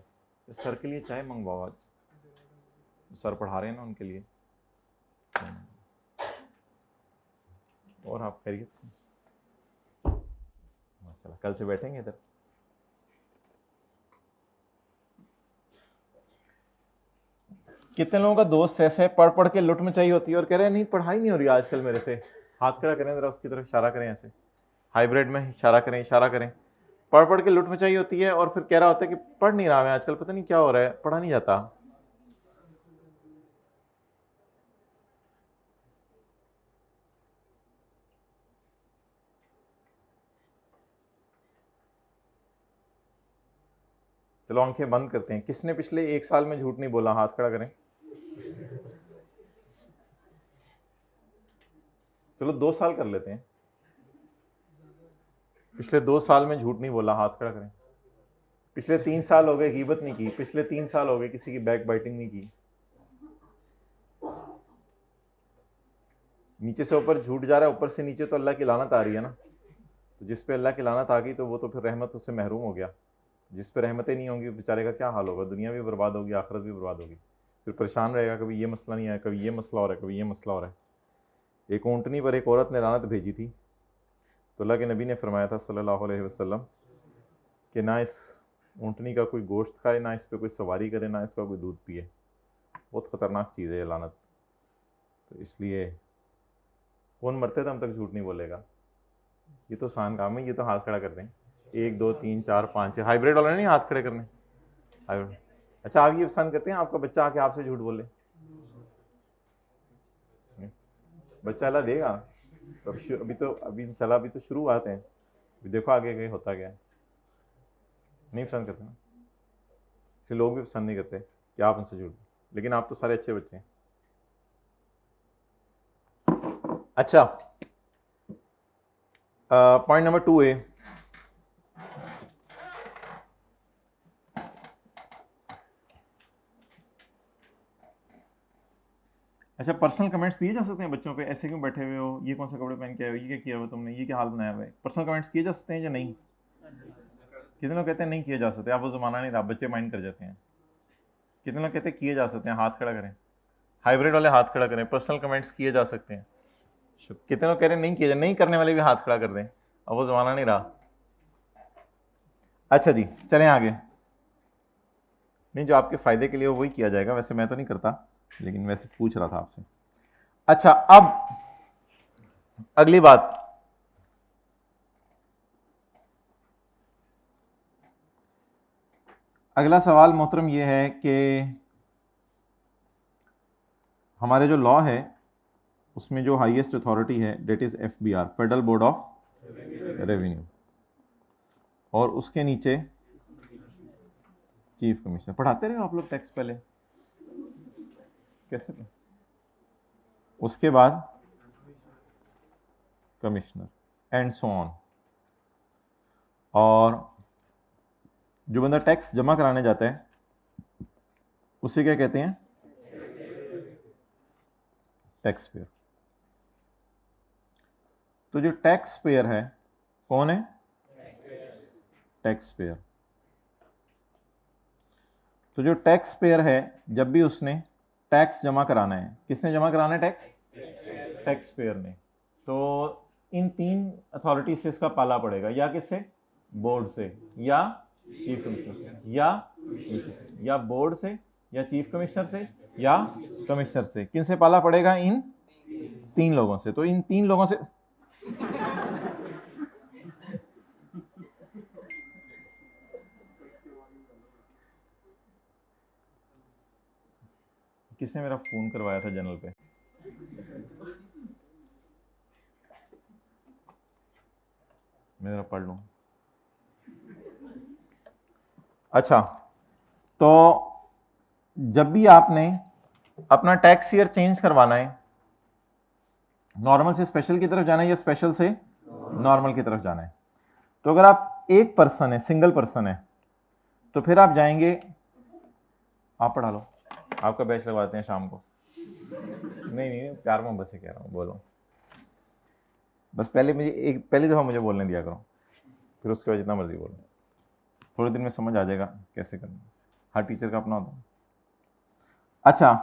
सर के लिए चाय मंगवाओ, आज सर पढ़ा रहे हैं ना उनके लिए। और आप खैरियत से? माशाल्लाह, कल से बैठेंगे इधर। कितने लोगों का दोस्त ऐसे पढ़ पढ़ के लुट मचाई होती है और कह रहे हैं नहीं पढ़ाई नहीं हो रही आजकल मेरे से। हाथ खड़ा करें जरा, उसकी तरफ इशारा करें, ऐसे हाइब्रिड में इशारा करें, इशारा करें। पढ़ पढ़ के लुट मचाई होती है और फिर कह रहा होता है कि पढ़ नहीं रहा मैं आजकल, पता नहीं क्या हो रहा है, पढ़ा नहीं जाता। चलो आंखें बंद करते हैं। किसने पिछले 1 साल में झूठ नहीं बोला, हाथ खड़ा करें। चलो 2 साल कर लेते हैं। पिछले 2 साल में झूठ नहीं बोला, हाथ खड़ा करें। पिछले 3 साल हो गए गीबत नहीं की, पिछले 3 साल हो गए किसी की बैक बाइटिंग नहीं की। नीचे से ऊपर झूठ जा रहा है, ऊपर से नीचे तो अल्लाह की लानत आ रही है ना। तो जिस पे अल्लाह की लानत आ गई तो वो तो फिर रहमत उससे महरूम हो गया। जिस पे रहमतें नहीं होंगी बेचारे का क्या हाल होगा, दुनिया भी बर्बाद होगी, आखिरत भी बर्बाद होगी। फिर परेशान रहेगा, कभी ये मसला नहीं आया, कभी ये मसला हो रहा है, कभी ये मसला हो रहा है। एक ऊँटनी पर एक औरत ने लानत भेजी थी, तो अल्लाह के नबी ने फरमाया था सल्लल्लाहु अलैहि वसल्लम कि ना इस ऊँटनी का कोई गोश्त खाए, ना इस पर कोई सवारी करे, ना इसका कोई दूध पिए। बहुत ख़तरनाक चीज़ है ये लानत। तो इसलिए कौन मरते दम तक झूठ नहीं बोलेगा। ये तो आसान काम है, ये तो हाथ खड़ा कर दें। 1 2 3 4 5 6 हाइब्रिड वाला नहीं हाथ खड़े करने। हाइब्रिड। अच्छा, आप ये पसंद करते हैं आपका बच्चा आके आपसे झूठ बोले? बच्चा अल्लाह देगा। तो अभी तो शुरुआत है, अभी देखो आगे आगे होता क्या है। नहीं पसंद करते ना, इसलिए लोग भी पसंद नहीं करते कि आप उनसे झूठ। लेकिन आप तो सारे अच्छे बच्चे हैं। अच्छा, पॉइंट नंबर 2 है, अच्छा पर्सनल कमेंट्स दिए जा सकते हैं बच्चों पे, ऐसे क्यों बैठे हुए हो, ये कौन सा कपड़े पहन के आए हो, ये क्या किया हुआ तुमने, ये क्या हाल बनाया हुआ है। पर्सनल कमेंट्स किए जा सकते हैं या नहीं? कितने लोग कहते हैं नहीं किए जा सकते, आप वो ज़माना नहीं रहा, बच्चे माइंड कर जाते हैं। कितने लोग कहते हैं किए जा सकते हैं, हाथ खड़ा करें। हाइब्रिड वाले हाथ खड़ा करें, पर्सनल कमेंट्स किए जा सकते हैं। कितने लोग कह रहे हैं नहीं किए, नहीं करने वाले भी हाथ खड़ा कर दें, अब वो ज़माना नहीं रहा। अच्छा जी, चलें आगे। नहीं, जो आपके फ़ायदे के लिए वही किया जाएगा, वैसे मैं तो नहीं करता, लेकिन वैसे पूछ रहा था आपसे। अच्छा, अब अगली बात, अगला सवाल मोहतरम ये है कि हमारे जो लॉ है उसमें जो हाईएस्ट अथॉरिटी है that is FBR, federal board of revenue, और उसके नीचे चीफ कमिश्नर। पढ़ाते रहे आप लोग टैक्स पहले कैसे? उसके बाद कमिश्नर एंड सो ऑन। और जो बंदा टैक्स जमा कराने जाता है उसे क्या कहते हैं? Tax payer. तो जो टैक्स पेयर है कौन है? Tax payer. तो जो टैक्स पेयर है, जब भी उसने टैक्स जमा कराना है, किसने जमा कराना है टैक्स? टैक्स पेयर ने। तो इन 3 अथॉरिटी से इसका पाला पड़ेगा, या किससे? बोर्ड से, या चीफ कमिश्नर से, या बोर्ड से, या चीफ कमिश्नर से, या कमिश्नर से। किन से पाला पड़ेगा? इन 3 लोगों से। तो इन 3 लोगों से किसने मेरा फोन करवाया था जनरल पे? मैं जरा पढ़ लूं। अच्छा, तो जब भी आपने अपना टैक्स ईयर चेंज करवाना है, नॉर्मल से स्पेशल की तरफ जाना है या स्पेशल से नॉर्मल की तरफ जाना है, तो अगर आप एक पर्सन है, सिंगल पर्सन है, तो फिर आप जाएंगे, आप पढ़ा लो, आपका बैच लगवाते हैं शाम को। नहीं, प्यार मोहब्बत से कह रहा हूँ, बोलो बस। पहली दफ़ा मुझे बोलने दिया करो, फिर उसके बाद जितना मर्जी बोलो। थोड़े दिन में समझ आ जाएगा कैसे करना, हर टीचर का अपना होता है। अच्छा,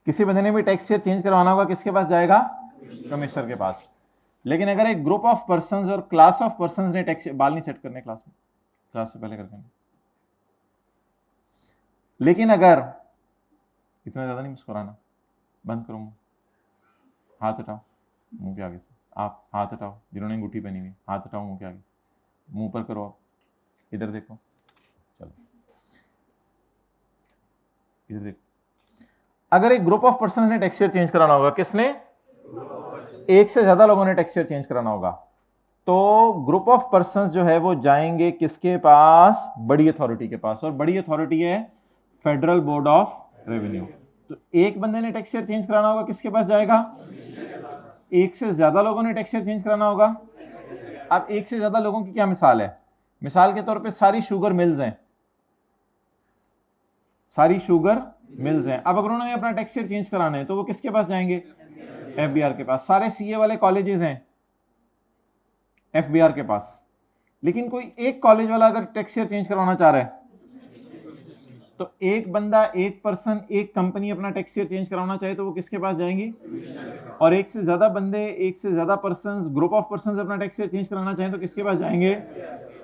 किसी बंदे ने भी टैक्स ईयर चेंज करवाना होगा, किसके पास जाएगा? कमिश्नर के पास। लेकिन अगर एक ग्रुप ऑफ पर्संस और क्लास ऑफ पर्संस ने टैक्स, बाल नहीं सेट करने क्लास में, क्लास से पहले करके, लेकिन अगर इतना ज़्यादा नहीं मुस्कुराना, बंद करो मुंह, हाथ हटाओ मुंह के आगे से, आप हाथ हटाओ, जिन्होंने अंगूठी पहनी हुई हाथ हटाओ मुंह के आगे, मुंह पर करो, इधर देखो, चलो इधर देखो। अगर एक ग्रुप ऑफ पर्सन ने टैक्स ईयर चेंज कराना होगा, किसने? एक से ज्यादा लोगों ने टैक्स ईयर चेंज कराना होगा, तो ग्रुप ऑफ पर्संस जो है वो जाएंगे किसके पास? बड़ी अथॉरिटी के पास, और बड़ी अथॉरिटी है फेडरल बोर्ड ऑफ रेवेन्यू। तो एक बंदे ने टैक्स शेयर चेंज कराना होगा, किसके पास जाएगा? एक से ज्यादा लोगों ने टैक्स शेयर चेंज कराना होगा। अब एक से ज्यादा लोगों की क्या मिसाल है? मिसाल के तौर पे सारी शुगर मिल्स हैं, सारी शुगर मिल्स हैं। अब अगर उन्होंने अपना टैक्स शेयर चेंज कराना है तो वो किसके पास जाएंगे? एफबीआर के पास। सारे सीए वाले कॉलेजेस हैं एफबीआर के पास, लेकिन कोई एक कॉलेज वाला अगर टैक्स शेयर चेंज करवाना चाह रहा है तो एक बंदा, एक पर्सन, एक कंपनी अपना टैक्स शेयर चेंज कराना चाहे तो वो किसके पास जाएंगी? और एक से ज्यादा बंदे, एक से ज्यादा पर्सन, ग्रुप ऑफ पर्सन अपना टैक्स शेयर चेंज कराना चाहें तो किसके पास जाएंगे?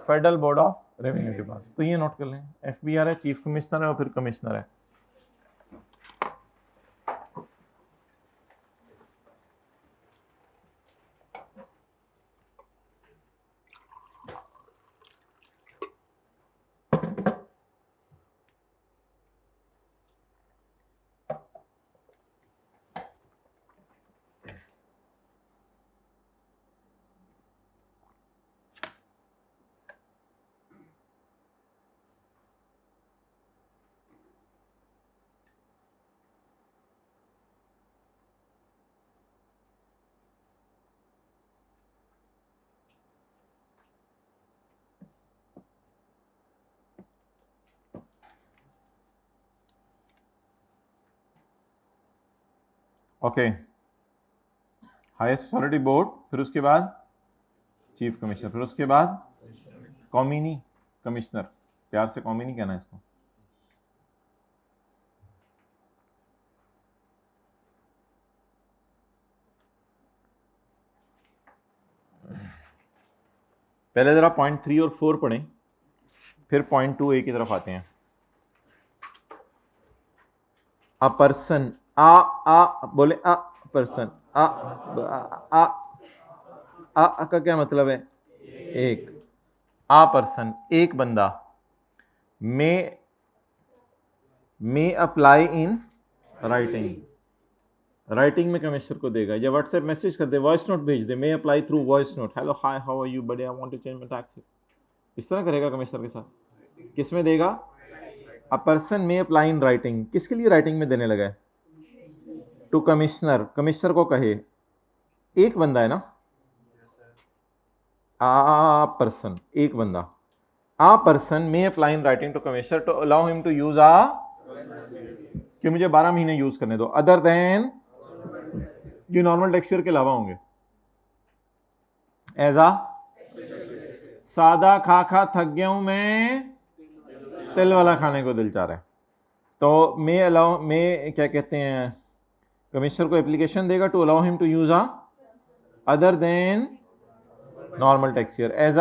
फेडरल बोर्ड ऑफ रेवेन्यू के पास। तो ये नोट कर लें, एफबीआर है, चीफ कमिश्नर है और फिर कमिश्नर है। ओके, हाईएस्ट अथॉरिटी बोर्ड, फिर उसके बाद चीफ कमिश्नर, फिर उसके बाद कॉमिनी कमिश्नर। प्यार से कॉमिनी कहना है इसको। पहले जरा पॉइंट 3 और 4 पढ़ें, फिर पॉइंट 2A की तरफ आते हैं। अ पर्सन, आ बोले, अ पर्सन, आ का क्या मतलब है? एक। आ पर्सन, एक बंदा, मे अप्लाई इन राइटिंग, राइटिंग में कमिश्नर को देगा, या व्हाट्सएप मैसेज कर दे, वॉइस नोट भेज दे, may apply through voice note, hello hi how are you buddy, I want to change my tax. इस तरह करेगा कमिश्नर के साथ। किस में देगा? A person may apply in writing. किसके लिए राइटिंग में देने लगा है? टू कमिश्नर, कमिश्नर को कहे। एक बंदा है ना, आ पर्सन, एक बंदा। A person may apply in writing to commissioner to allow him to use कि मुझे 12 महीने यूज करने दो, अदर देन, ये नॉर्मल टेक्सचर के अलावा होंगे। ऐसा सादा खा खा थक गया हूं मैं, तिल वाला खाने को दिल चाह रहा है, तो मे अलाउ, मे क्या कहते हैं, कमिश्नर को एप्लीकेशन देगा to allow him to use other than normal tax year as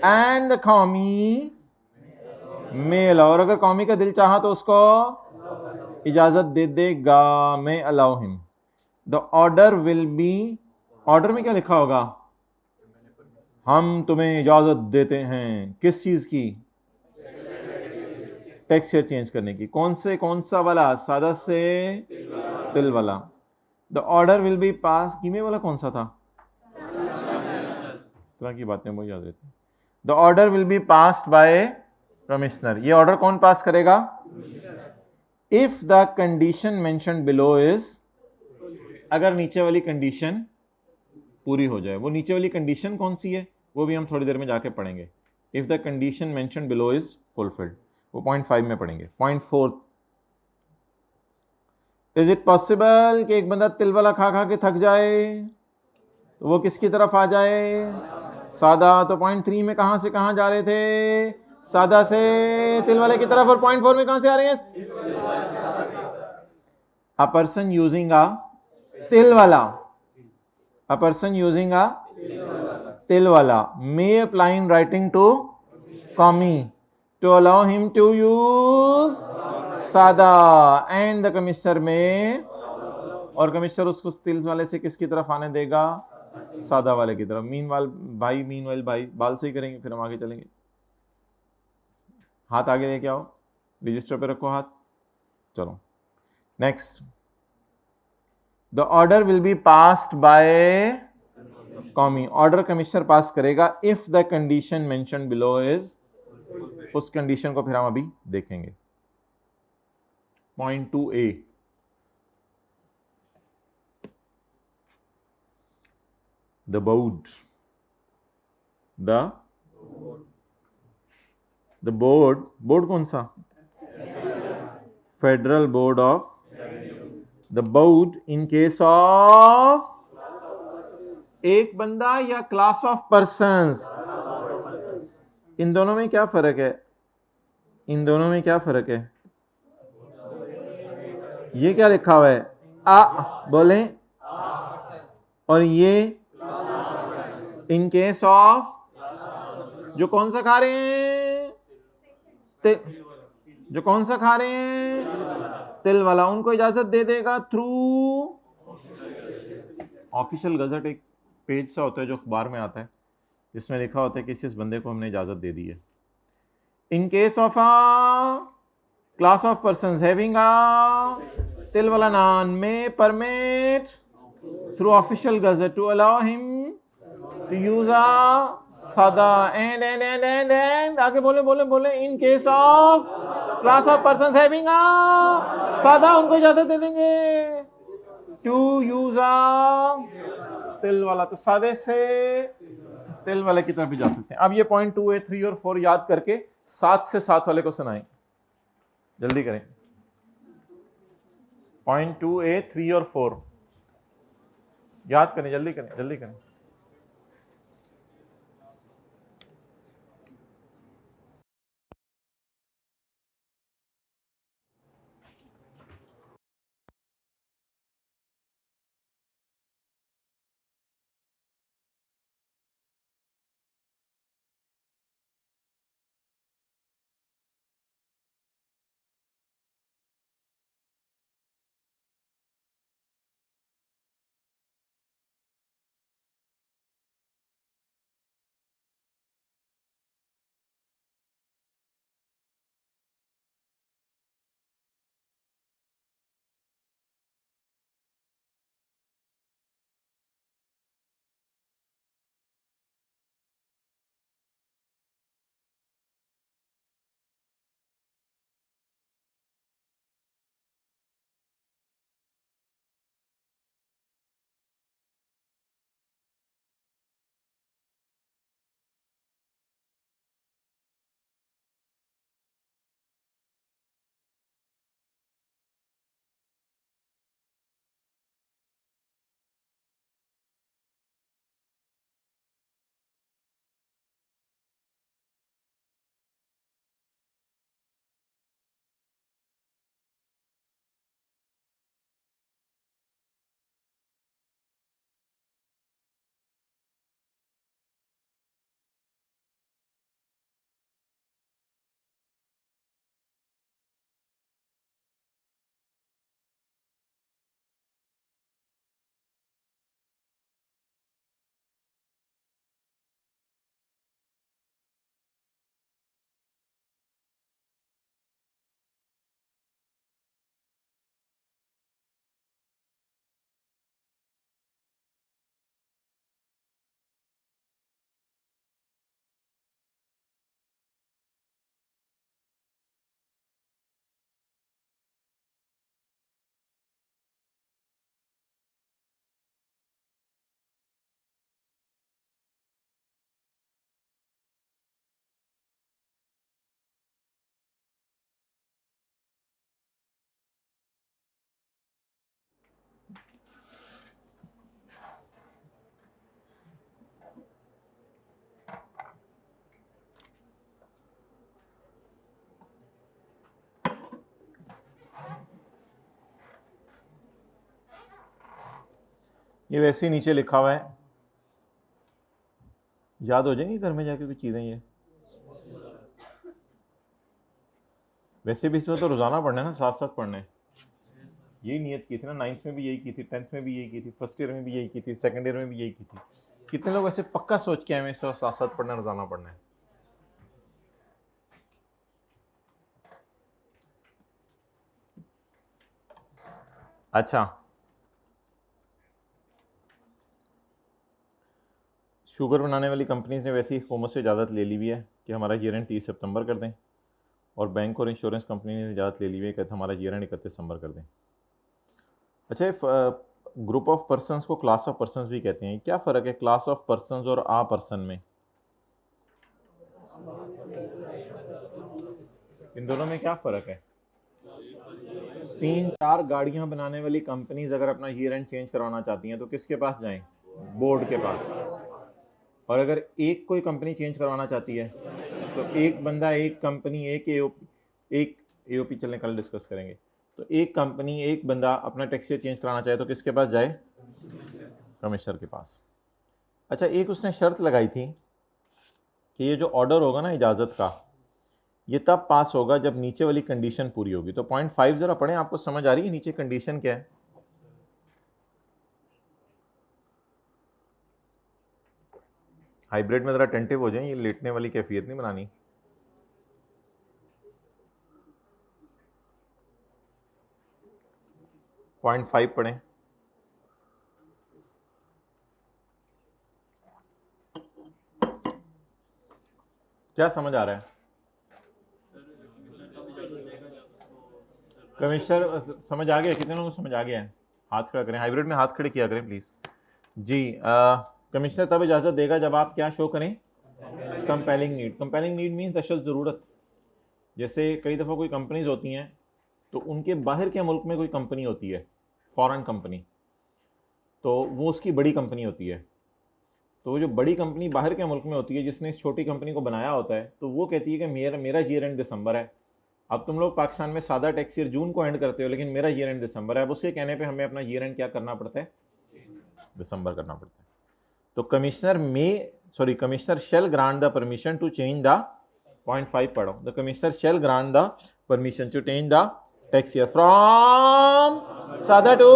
and the कॉमी मे अलाउ। और अगर कौमी का दिल चाहा तो उसको इजाजत दे देगा, मे allow him. The order will B, order में क्या लिखा होगा? हम तुम्हें इजाजत देते हैं, किस चीज की? टैक्स शेयर चेंज करने की। कौन से, कौन सा वाला? सादा से तिल वाला। द ऑर्डर विल बी पास, कीमे वाला कौन सा था? इस तरह की बातें मुझे याद रहती। The order will be passed by commissioner. ये ऑर्डर कौन पास करेगा? If the condition mention below is, अगर नीचे वाली कंडीशन पूरी हो जाए। वो नीचे वाली कंडीशन कौन सी है वो भी हम थोड़ी देर में जाके पढ़ेंगे। If the condition mention below is fulfilled, वो पॉइंट 5 में पढ़ेंगे। पॉइंट 4, इज इट पॉसिबल कि एक बंदा तिल वाला खा खा के थक जाए तो वो किसकी तरफ आ जाए? सादा। तो पॉइंट 3 में कहां से कहां जा रहे थे? सादा से तिल वाले की तरफ। और पॉइंट 4 में कहां से आ रहे हैं? अ पर्सन यूजिंग अ तिल वाला, अ पर्सन यूजिंग अ तिल वाला may apply in writing to कॉमी to allow him to use सादा एंड द कमिश्नर में, और कमिश्नर उसको तिल वाले से किसकी तरफ आने देगा? सादा वाले की तरफ। मीनवाइल भाई बाल से ही करेंगे, फिर हम आगे चलेंगे। हाथ आगे लेके आओ, रजिस्टर पे रखो हाथ। चलो next. The order will be passed by कॉमी। ऑर्डर कमिश्नर पास करेगा if the condition mention below is, उस कंडीशन को फिर हम अभी देखेंगे। Point 2A, the board, the board, board कौन सा? Federal board of, the board in case of एक बंदा या क्लास ऑफ पर्संस। इन दोनों में क्या फर्क है? इन दोनों में क्या फर्क है? ये क्या लिखा हुआ है? बोले, और ये इन केस ऑफ, जो कौन सा खा रहे हैं? जो कौन सा खा रहे हैं? तिल वाला, उनको इजाजत दे देगा थ्रू ऑफिशियल गजट। एक पेज सा होता है जो अखबार में आता है, जिसमें लिखा होता है कि इस बंदे को हमने इजाजत दे दी है। In case of a class of persons having a तिल वाला नान में permit through official gazette to allow him to use a सादा एंड आगे बोले बोले बोले in case of class of persons having a सादा, उनको इजाजत दे देंगे टू यूज अ तिल वाला। तो सादे से तिल वाले की तरफ भी जा सकते हैं। अब ये पॉइंट 2A 3 और 4 याद करके 7 से 7 वाले को सुनाएं, जल्दी करें। पॉइंट 2A 3 और 4 याद करें, जल्दी करें, जल्दी करें। ये वैसे ही नीचे लिखा हुआ है, याद हो जाएंगी घर में जाके कुछ चीजें। ये वैसे भी इसमें तो रोजाना पढ़ना है ना, साथ साथ पढ़ना है। यही नियत की थी ना, 9th में भी यही की थी, 10th में भी यही की थी, फर्स्ट ईयर में भी यही की थी, सेकंड ईयर में भी यही की थी। कितने लोग ऐसे पक्का सोच के हमें साथ साथ पढ़ना, रोजाना पढ़ना है? अच्छा, शुगर बनाने वाली कंपनीज ने वैसे ही हुकूमत से इजाज़त ले ली हुई है कि हमारा ईयर एंड 30 सितंबर कर दें, और बैंक और इंश्योरेंस कंपनी ने इजाज़त ले ली हुई है कि हमारा ईयर एंड 31 दिसंबर कर दें। अच्छा, ग्रुप ऑफ पर्सनस को क्लास ऑफ पर्सनस भी कहते हैं, क्या फ़र्क है क्लास ऑफ पर्सनस और आ पर्सन में? इन दोनों में क्या फ़र्क है? 3-4 गाड़ियां बनाने वाली कंपनीज अगर अपना ईयर एंड चेंज करवाना चाहती हैं तो किसके पास जाएं? बोर्ड के पास। और अगर एक कोई कंपनी चेंज करवाना चाहती है तो एक बंदा, एक कंपनी, एक एओपी चलने कल डिस्कस करेंगे, तो एक कंपनी, एक बंदा अपना टैक्स ईयर चेंज कराना चाहे तो किसके पास जाए? कमिश्नर के पास। अच्छा, एक उसने शर्त लगाई थी कि ये जो ऑर्डर होगा ना इजाज़त का, ये तब पास होगा जब नीचे वाली कंडीशन पूरी होगी। तो 0.5 जरा पढ़ें, आपको समझ आ रही है नीचे कंडीशन क्या है? हाइब्रिड में ज़रा अटेंटिव हो जाए, ये लेटने वाली कैफियत नहीं बनानी। पॉइंट 5 पढ़ें। क्या समझ आ रहा है? कमिश्नर समझ आ गया? कितने लोगों को समझ आ गया है? हाथ खड़ा करें, हाइब्रिड में हाथ खड़े किया करें प्लीज़ जी। कमिश्नर तब इजाज़त देगा जब आप क्या शो करें? Compelling need. Compelling need means अशद ज़रूरत। जैसे कई दफ़ा कोई कंपनीज होती हैं तो उनके बाहर के मुल्क में कोई कंपनी होती है, फॉरेन कंपनी, तो वो उसकी बड़ी कंपनी होती है। तो वो जो बड़ी कंपनी बाहर के मुल्क में होती है जिसने इस छोटी कंपनी को बनाया होता है, तो वो कहती है कि मेरा ईयर एंड दिसंबर है। अब तुम लोग पाकिस्तान में सादा टैक्स ईयर जून को एंड करते हो, लेकिन मेरा ईयर एंड दिसंबर है। अब उसके कहने पे हमें अपना ईयर एंड क्या करना पड़ता है? दिसंबर करना पड़ता है। तो commissioner shall grant the permission to change the 0.5 पढ़ो। The commissioner shall grant the permission to change the tax year from सादा टू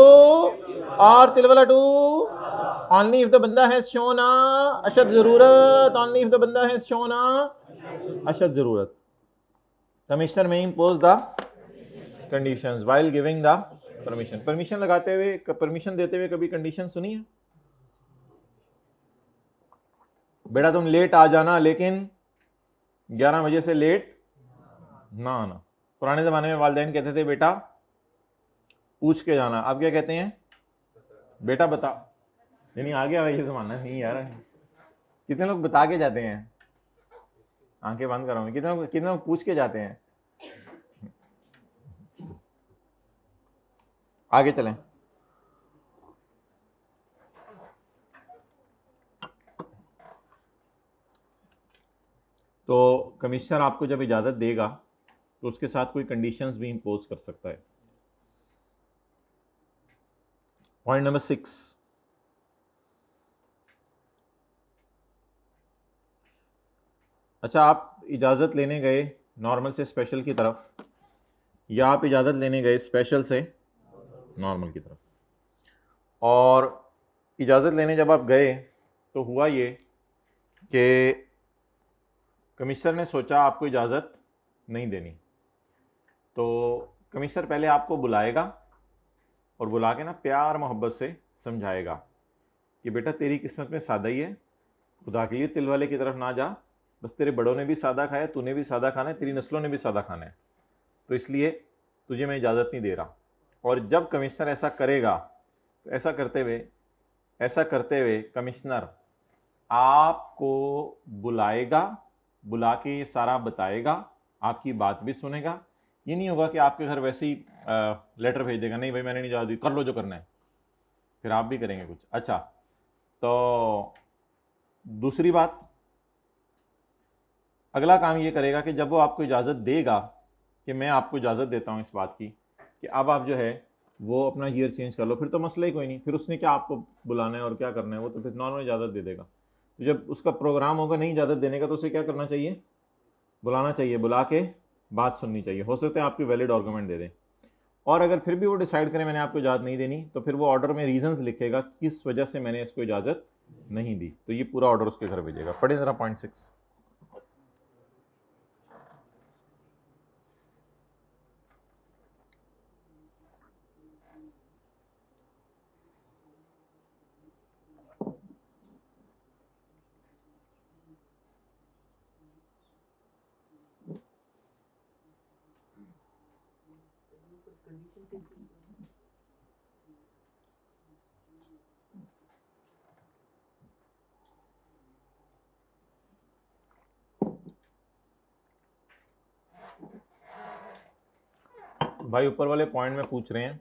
और तिलवला to only if the banda has shown a ashad zarurat, only if the banda has shown a ashad zarurat. Commissioner may impose the conditions while giving the permission. Permission लगाते हुए, permission देते हुए कभी condition सुनी है? बेटा तुम late आ जाना, लेकिन 11 बजे से लेट ना आना। पुराने जमाने में वालिदैन कहते थे बेटा पूछ के जाना, अब क्या कहते हैं? बेटा बता। नहीं आ गया भाई, ये जमाना नहीं यार। कितने लोग बता के जाते हैं? आंखें बंद करो। कितने लोग पूछ के जाते हैं? आगे चलें। तो कमिश्नर आपको जब इजाज़त देगा तो उसके साथ कोई कंडीशंस भी इंपोज कर सकता है। पॉइंट नंबर 6, अच्छा आप इजाज़त लेने गए नॉर्मल से स्पेशल की तरफ, या आप इजाज़त लेने गए स्पेशल से नॉर्मल की तरफ, और इजाज़त लेने जब आप गए तो हुआ ये कि कमिश्नर ने सोचा आपको इजाज़त नहीं देनी, तो कमिश्नर पहले आपको बुलाएगा और बुला के ना प्यार मोहब्बत से समझाएगा कि बेटा तेरी किस्मत में सादा ही है, खुदा के लिए तिल वाले की तरफ ना जा, बस तेरे बड़ों ने भी सादा खाया, तूने भी सादा खाना है, तेरी नस्लों ने भी सादा खाना है, तो इसलिए तुझे मैं इजाज़त नहीं दे रहा। और जब कमिश्नर ऐसा करेगा तो ऐसा करते हुए कमिश्नर आपको बुलाएगा, बुला के ये सारा बताएगा, आपकी बात भी सुनेगा। ये नहीं होगा कि आपके घर वैसे ही लेटर भेज देगा, नहीं भाई मैंने नहीं इजाज़त दी, कर लो जो करना है, फिर आप भी करेंगे कुछ। अच्छा, तो दूसरी बात, अगला काम ये करेगा कि जब वो आपको इजाज़त देगा कि मैं आपको इजाज़त देता हूँ इस बात की कि अब आप जो है वो अपना ईयर चेंज कर लो, फिर तो मसला ही कोई नहीं, फिर उसने क्या आपको बुलाना है और क्या करना है, वो तो फिर नॉर्मल इजाज़त दे देगा। तो जब उसका प्रोग्राम होगा नहीं इजाज़त देने का तो उसे क्या करना चाहिए? बुलाना चाहिए, बुला के बात सुननी चाहिए। हो सकता है आपकी वैलिड आर्गूमेंट दे दें, और अगर फिर भी वो डिसाइड करें मैंने आपको इजाज़त नहीं देनी, तो फिर वो ऑर्डर में रीजंस लिखेगा किस वजह से मैंने इसको इजाज़त नहीं दी, तो ये पूरा ऑर्डर उसके घर भेजेगा। पढ़े ज़रा पॉइंट 6। भाई ऊपर वाले पॉइंट में पूछ रहे हैं,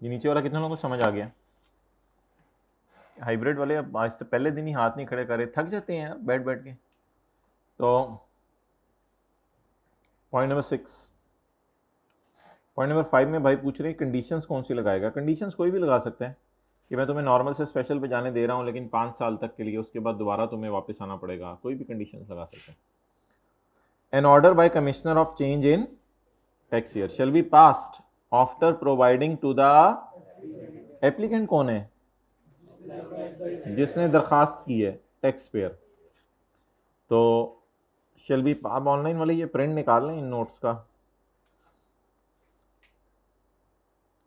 ये नीचे वाला कितने लोगों को समझ आ गया? हाइब्रिड वाले अब आज से पहले दिन ही हाथ नहीं खड़े करे, थक जाते हैं यार बैठ बैठ के। तो पॉइंट नंबर 6, पॉइंट नंबर 5 में भाई पूछ रहे हैं कंडीशंस कौन सी लगाएगा। कंडीशंस कोई भी लगा सकते हैं कि मैं तुम्हें नॉर्मल से स्पेशल पे जाने दे रहा हूँ लेकिन 5 साल तक के लिए, उसके बाद दोबारा तुम्हें वापस आना पड़ेगा, कोई भी कंडीशंस लगा सकते हैं। An order by commissioner of change in tax year shall be passed after providing to the applicant. कौन है? जिसने दरखास्त की है, टैक्स पेयर। तो शेल बी, आप ऑनलाइन वाले ये प्रिंट निकाल लें इन नोट्स का,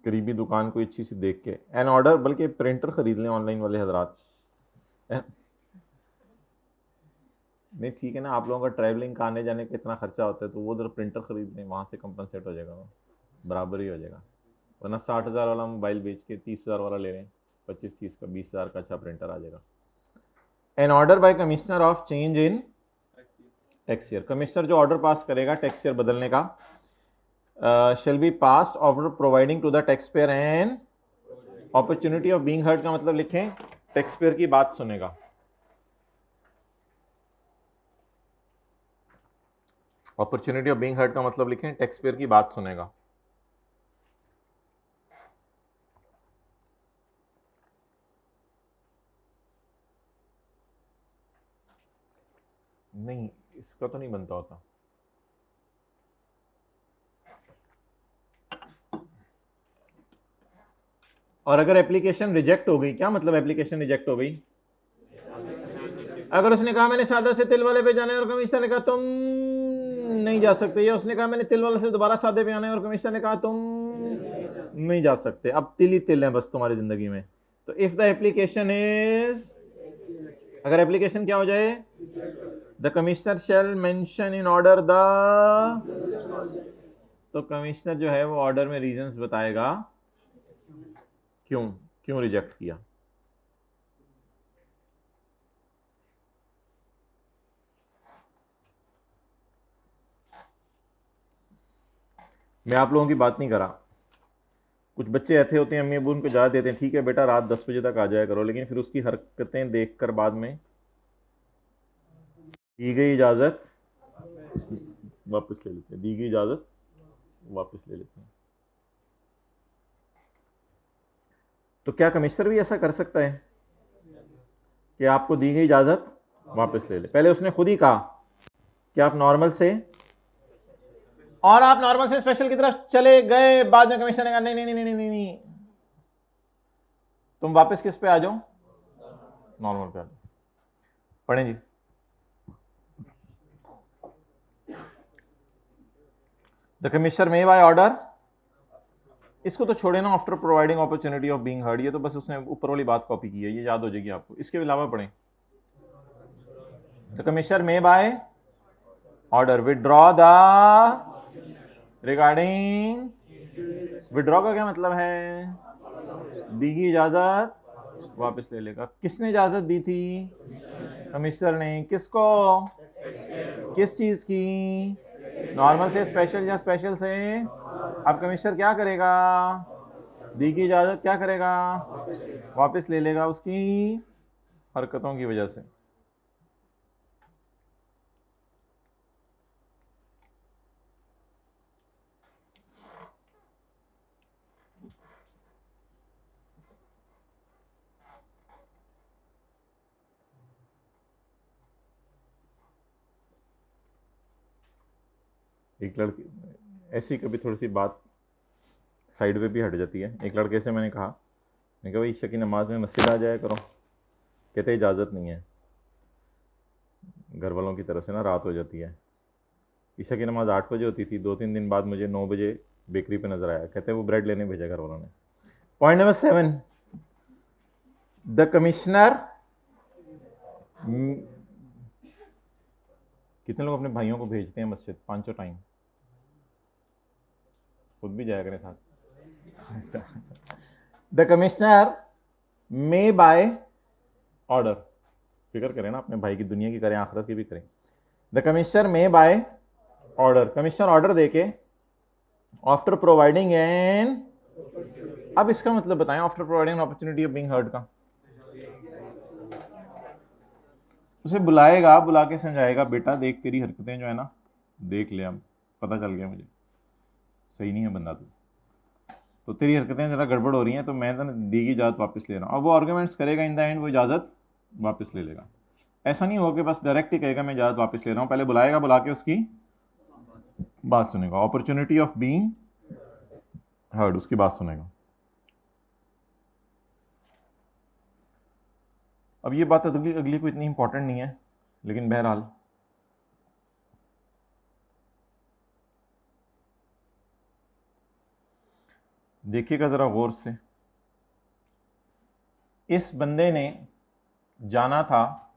करीबी दुकान कोई अच्छी सी देख के। एन ऑर्डर, बल्कि प्रिंटर खरीद लें ऑनलाइन वाले हजरात। नहीं ठीक है ना, आप लोगों का ट्रैवलिंग का आने जाने का इतना खर्चा होता है तो वो उधर प्रिंटर खरीद लें, वहाँ से कंपनसेट हो जाएगा, वो बराबर ही हो जाएगा। वरना 60,000 वाला मोबाइल बेच के 30,000 वाला ले लें, 25-30 का 20,000 का अच्छा प्रिंटर आ जाएगा। An order by commissioner of change in tax year, commissioner जो ऑर्डर पास करेगा टैक्स ईयर बदलने का, shall be passed after providing to the tax payer an opportunity of being heard. का मतलब लिखें टैक्स पेयर की बात सुनेगा। अपॉर्चुनिटी ऑफ बीइंग हर्ड का मतलब लिखें टैक्स पेयर की बात सुनेगा। नहीं, इसका तो नहीं बनता होता। और अगर एप्लीकेशन रिजेक्ट हो गई, क्या मतलब एप्लीकेशन रिजेक्ट हो गई? अगर उसने कहा मैंने सादा से तिल वाले पे जाना है और कमिश्नर ने कहा तुम नहीं जा सकते, या उसने कहा मैंने तिल वाले से दोबारा सादे पे आना है और कमिश्नर ने कहा तुम नहीं जा सकते, अब तिल ही तिल है बस तुम्हारी जिंदगी में। तो इफ द एप्लीकेशन इज, अगर एप्लीकेशन क्या हो जाए, the commissioner shall mention in order the, तो कमिश्नर जो है वो ऑर्डर में रीजंस बताएगा क्यों क्यों रिजेक्ट किया। मैं आप लोगों की बात नहीं करा, कुछ बच्चे ऐसे होते हैं अम्मी अबू उनको इजाज़त देते हैं, ठीक है बेटा रात 10 बजे तक आ जाया करो, लेकिन फिर उसकी हरकतें देखकर बाद में दी गई इजाज़त वापस ले लेते हैं, दी गई इजाज़त वापस ले लेते हैं। तो क्या कमिश्नर भी ऐसा कर सकता है कि आपको दी गई इजाज़त वापस ले ले? पहले उसने खुद ही कहा कि आप नॉर्मल से, और आप नॉर्मल से स्पेशल की तरफ चले गए, बाद में कमिश्नर ने कहा नहीं नहीं नहीं नहीं नहीं नहीं, तुम वापस किस पे आ जाओ, नॉर्मल पे आ जाओ। पढ़ें जी। The commissioner may by order, इसको तो छोड़े ना, after providing opportunity of being heard, ये तो बस उसने ऊपर वाली बात कॉपी की है, ये याद हो जाएगी आपको। इसके अलावा पढ़ें, the commissioner may by order withdraw the, regarding, withdraw का क्या मतलब है? दी गई इजाजत वापस ले लेगा। किसने इजाजत दी थी? कमिश्नर ने। किसको? किस चीज की? नॉर्मल से स्पेशल या स्पेशल से? अब कमिश्नर क्या करेगा? दी गई इजाजत क्या करेगा? वापस ले लेगा उसकी हरकतों की वजह से। एक लड़की ऐसी कभी थोड़ी सी बात साइड पे भी हट जाती है। एक लड़के से मैंने कहा भाई ईशा की नमाज में मस्जिद आ जाया करो, कहते इजाज़त नहीं है, घर वालों की तरफ से ना रात हो जाती है। ईशा की नमाज 8 बजे होती थी, 2-3 दिन बाद मुझे 9 बजे बेकरी पे नजर आया, कहते वो ब्रेड लेने भेजा घर वालों ने। पॉइंट नंबर 7, द कमिश्नर, कितने लोग अपने भाइयों को भेजते हैं मस्जिद 5 टाइम? खुद भी जाया करें साथ। The commissioner may by order, फिक्र करें ना अपने भाई की, दुनिया की करें आखिरत की भी करें। The commissioner may by order, commissioner order देके आफ्टर प्रोवाइडिंग एन, अब इसका मतलब बताएं after providing opportunity of being heard का। उसे बुलाएगा, बुला के समझाएगा, बेटा देख तेरी हरकतें जो है ना, देख ले, अब पता चल गया मुझे सही नहीं है बंदा तो तेरी हरकतें ज़रा गड़बड़ हो रही हैं, तो मैं तो दी की इजाज़त वापस ले रहा हूँ। अब वो आर्गूमेंट्स करेगा, इन द एंड वो इजाज़त वापस ले लेगा। ऐसा नहीं होगा कि बस डायरेक्ट ही कहेगा मैं इजाज़त वापस ले रहा हूँ, पहले बुलाएगा, बुला के उसकी बात सुनेगा, अपॉर्चुनिटी ऑफ बीइंग हर्ड, उसकी बात सुनेगा। अब ये बात अगली कोई इतनी इंपॉर्टेंट नहीं है, लेकिन बहरहाल देखिएगा ज़रा गौर से। इस बंदे ने जाना था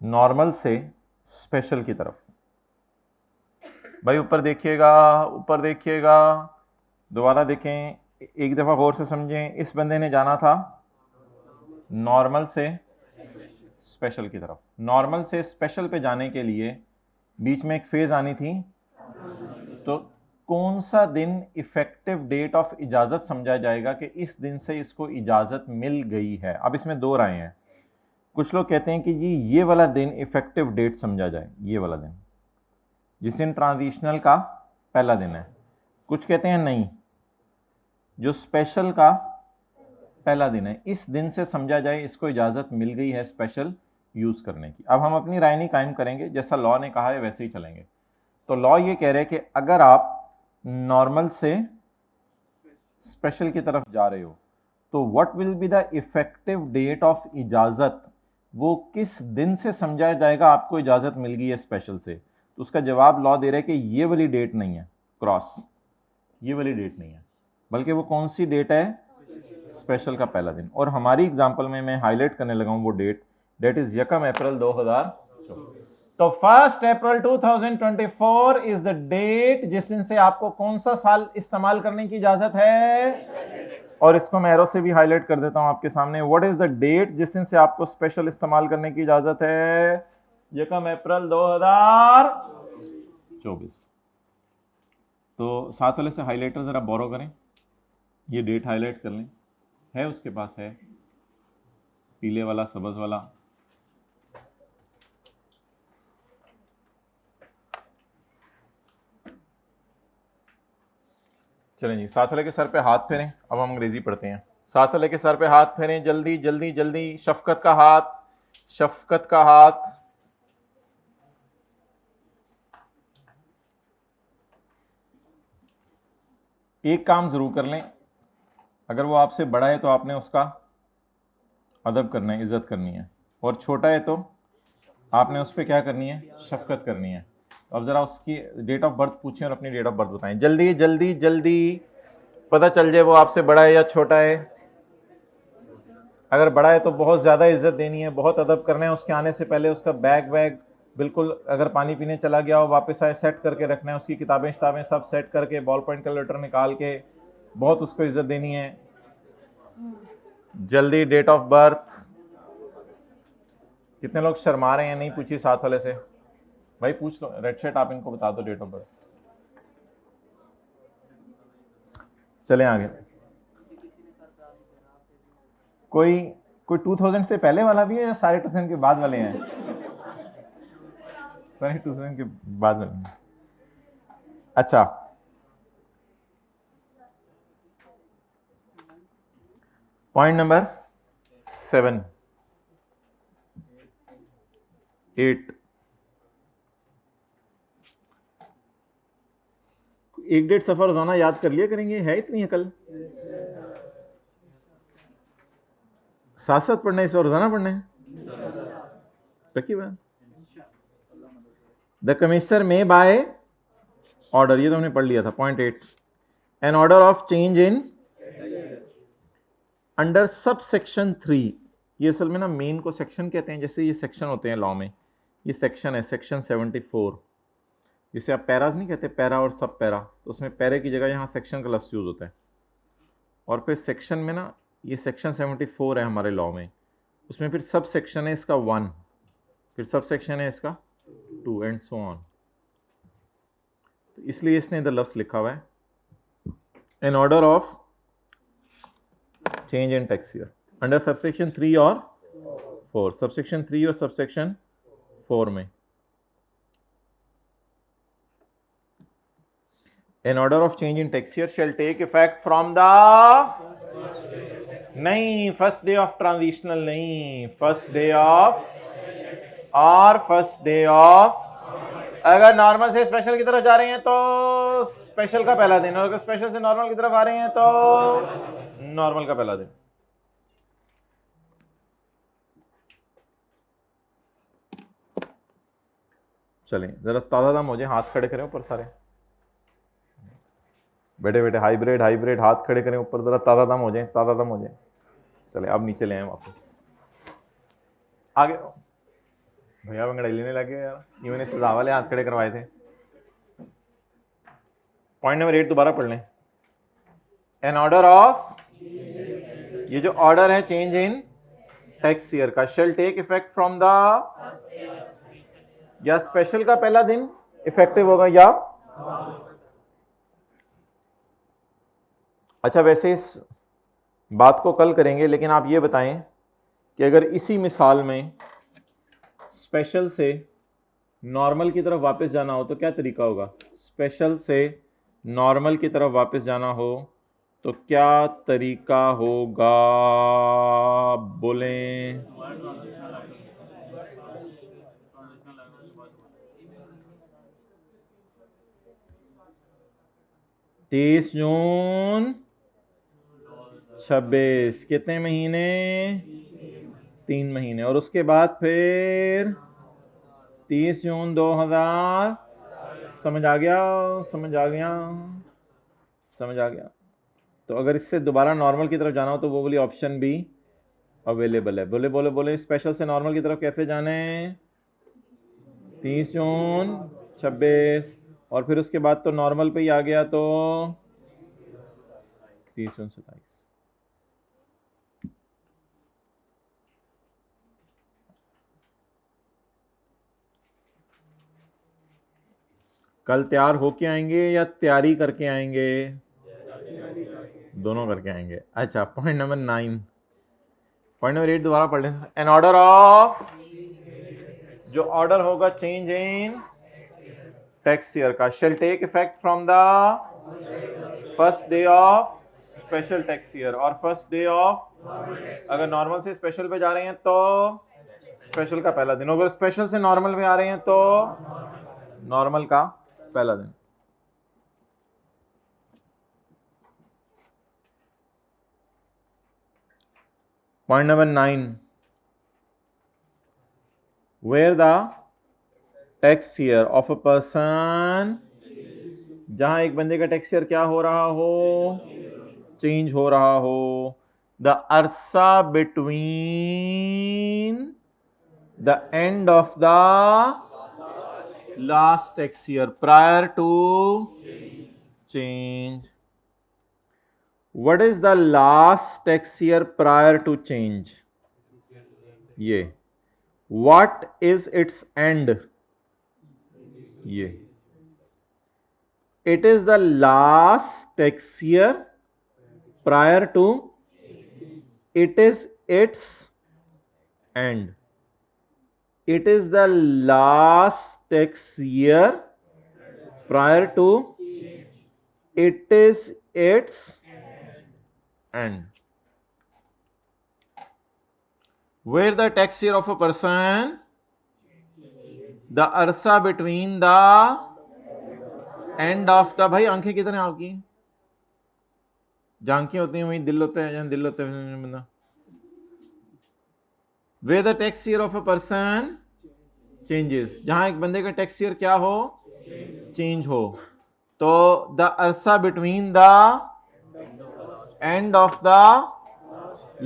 नॉर्मल से स्पेशल की तरफ। भाई ऊपर देखिएगा, ऊपर देखिएगा, दोबारा देखें, एक दफ़ा गौर से समझें। इस बंदे ने जाना था नॉर्मल से स्पेशल की तरफ। नॉर्मल से स्पेशल पे जाने के लिए बीच में एक फेज़ आनी थी, तो कौन सा दिन इफेक्टिव डेट ऑफ इजाज़त समझा जाएगा कि इस दिन से इसको इजाज़त मिल गई है। अब इसमें दो राय हैं। कुछ लोग कहते हैं कि जी ये वाला दिन इफेक्टिव डेट समझा जाए, ये वाला दिन जिस दिन ट्रांजिशनल का पहला दिन है। कुछ कहते हैं नहीं, जो स्पेशल का पहला दिन है, इस दिन से समझा जाए इसको इजाज़त मिल गई है स्पेशल यूज़ करने की। अब हम अपनी राय नहीं कायम करेंगे, जैसा लॉ ने कहा है वैसे ही चलेंगे। तो लॉ ये कह रहे हैं कि अगर आप नॉर्मल से स्पेशल की तरफ जा रहे हो तो what will be the effective date of इजाज़त, वो किस दिन से समझा जाएगा आपको इजाज़त मिल गई है स्पेशल से। तो उसका जवाब लॉ दे रहा है कि ये वाली डेट नहीं है, क्रॉस, ये वाली डेट नहीं है, बल्कि वो कौन सी डेट है, स्पेशल का पहला दिन। और हमारी एग्जांपल में मैं हाईलाइट करने लगा हूं वो डेट, डेट इज 1 अप्रैल 2024। तो 1 अप्रैल 2024 इज द डेट जिस दिन से आपको कौन सा साल इस्तेमाल करने की इजाजत है। और इसको मैं एरो से भी हाईलाइट कर देता हूं आपके सामने। व्हाट इज द डेट जिस दिन से आपको स्पेशल इस्तेमाल करने की इजाजत है, 1 अप्रैल 2024। तो साथ वाले से हाईलाइटर जरा बोरो करें, ये डेट हाईलाइट कर लें, है उसके पास, है पीले वाला, सब्ज वाला। चलें जी, साथ वाले के सर पे हाथ फेरें। अब हम अंग्रेजी पढ़ते हैं। साथ वाले के सर पे हाथ फेरें, जल्दी जल्दी जल्दी। शफकत का हाथ, शफकत का हाथ। एक काम जरूर कर लें, अगर वो आपसे बड़ा है तो आपने उसका अदब करना है, इज्जत करनी है, और छोटा है तो आपने उस पर क्या करनी है, शफकत करनी है। तो अब जरा उसकी डेट ऑफ बर्थ पूछें और अपनी डेट ऑफ बर्थ बताएं, जल्दी जल्दी जल्दी, पता चल जाए वो आपसे बड़ा है या छोटा है। अगर बड़ा है तो बहुत ज़्यादा इज्जत देनी है, बहुत अदब करना है। उसके आने से पहले उसका बैग वैग बिल्कुल, अगर पानी पीने चला गया हो वापस आए सेट करके रखना है। उसकी किताबें शिताबें सब सेट करके, बॉल पॉइंट कैलकुलेटर निकाल के बहुत उसको इज्जत देनी है। जल्दी डेट ऑफ बर्थ। कितने लोग शर्मा रहे हैं, नहीं पूछी साथ वाले से, भाई पूछ लो। रेड शर्ट आप इनको बता दो डेट ऑफ बर्थ। चलें आगे। कोई 2000 से पहले वाला भी है या सारे 2000 के बाद वाले हैं? सारे 2000 के बाद वाले हैं। अच्छा, पॉइंट नंबर 7 8। एक डेढ़ सफर रोजाना याद कर लिया करेंगे, है इतनी अकल? साथ साथ पढ़ना है, इस बार रोजाना पढ़ना है, रखिए बात। The commissioner may by order, ये तो हमने पढ़ लिया था। Point 8, an order of change in under sub section 3। ये असल में ना मेन को सेक्शन कहते हैं, जैसे ये सेक्शन होते हैं लॉ में, ये सेक्शन है सेक्शन 74, जिसे आप पैराज नहीं कहते, पैरा और सब पैरा, तो उसमें पैरे की जगह यहाँ सेक्शन का लफ्ज़ यूज़ होता है। और फिर सेक्शन में ना, ये सेक्शन 74 है हमारे लॉ में, उसमें फिर सब सेक्शन है इसका 1, फिर सब सेक्शन है इसका 2 एंड सो ऑन। तो इसलिए इसने इधर लफ्ज़ लिखा हुआ है in order of change in tax year under subsection 3 और 4, सबसेक्शन 3 और सबसेक्शन 4 में। An order of change in tax year shall take effect from the नहीं, फर्स्ट डे ऑफ ट्रांजिशनल नहीं, फर्स्ट डे ऑफ और फर्स्ट डे ऑफ, अगर normal से special की तरफ जा रहे हैं तो स्पेशल का पहला दिन, और अगर स्पेशल से नॉर्मल की तरफ आ रहे हैं तो नॉर्मल का पहला दिन। चलें जरा ताजा दम हो जाए, हाथ खड़े करें ऊपर सारे, बेटे बेटे हाइब्रिड हाइब्रिड, हाथ खड़े करें ऊपर, जरा ताजा दम हो जाए, ताजा दम हो जाए। चले अब नीचे ले आए वापस, आगे भैया अंगड़ाई लेने लगे यार, ये मैंने सजा वाले हाथ खड़े करवाए थे। पॉइंट नंबर 8 दोबारा पढ़ लें। एन ऑर्डर ऑफ, ये जो ऑर्डर है चेंज इन टैक्स ईयर का, shall take effect from the, या स्पेशल का पहला दिन इफेक्टिव होगा या, अच्छा वैसे इस बात को कल करेंगे, लेकिन आप ये बताएं कि अगर इसी मिसाल में स्पेशल से नॉर्मल की तरफ वापस जाना हो तो क्या तरीका होगा? स्पेशल से नॉर्मल की तरफ वापस जाना हो तो क्या तरीका होगा? बोलें। 30 जून 26, कितने महीने? 3 महीने, और उसके बाद फिर 30 जून 2000, समझ आ गया, समझ आ गया, समझ आ गया। तो अगर इससे दोबारा नॉर्मल की तरफ जाना हो तो वो वाली ऑप्शन भी अवेलेबल है। बोले बोले बोले, स्पेशल से नॉर्मल की तरफ कैसे जाने? 30 जून 26, और फिर उसके बाद तो नॉर्मल पे ही आ गया तो 30 जून 27। कल तैयार होके आएंगे या तैयारी करके आएंगे? दोनों करके आएंगे। अच्छा, पॉइंट नंबर 9, पॉइंट नंबर 8 दोबारा पढ़ लें। एन ऑर्डर ऑफ, जो ऑर्डर होगा चेंज इन टैक्स ईयर का, shall take effect from the first day of special tax year, और फर्स्ट डे ऑफ, अगर नॉर्मल से स्पेशल पे जा रहे हैं तो स्पेशल का पहला दिन, अगर स्पेशल से नॉर्मल पे आ रहे हैं तो नॉर्मल का पहला दिन। Point number 9, where the tax year of a person, जहां एक बंदे का टैक्स ईयर क्या हो रहा हो? चेंज हो रहा हो। द अरसा between the end of the last tax year prior to change. What is the last tax year prior to change? ये. What is its end? ये. It is the last tax year prior to, it is its end. It is the last tax year prior to, it is its end. Where the tax year of a person, the arsa between the end of the, भाई आंखें कितने आपकी? जहां आंखें होती हैं वहीं दिल होता है, जहां दिल होता है बंदा। Where the tax year of a person changes, जहां एक बंदे का टैक्स ईयर क्या हो? चेंज हो। तो द अरसा between the end of the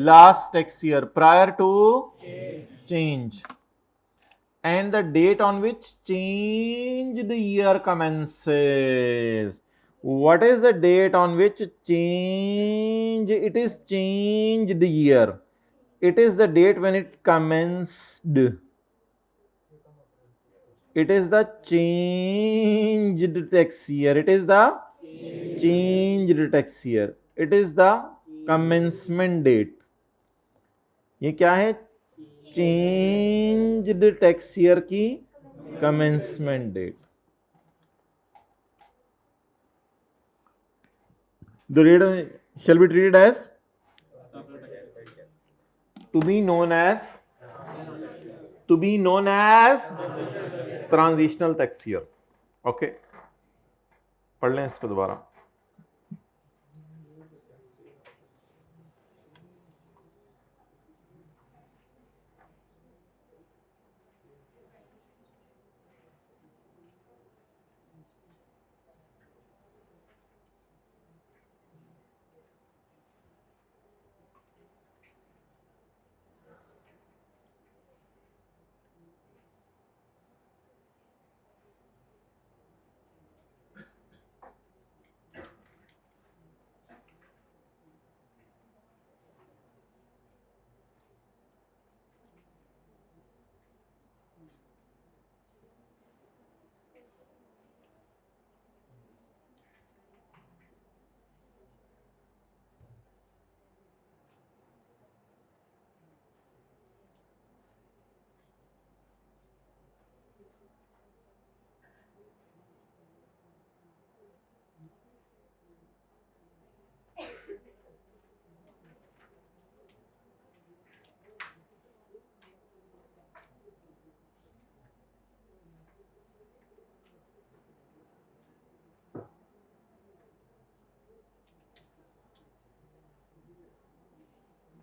last tax year prior to change, and the date on which changed year commences. What is the date on which change? It is changed year. It is the date when it commenced. It is the changed tax year. It is the changed tax year. It is the commencement date. ये क्या है? Changed tax year की commencement date. The rate shall be treated as to be known as transitional tax year. Okay, पढ़ लें इसको दोबारा.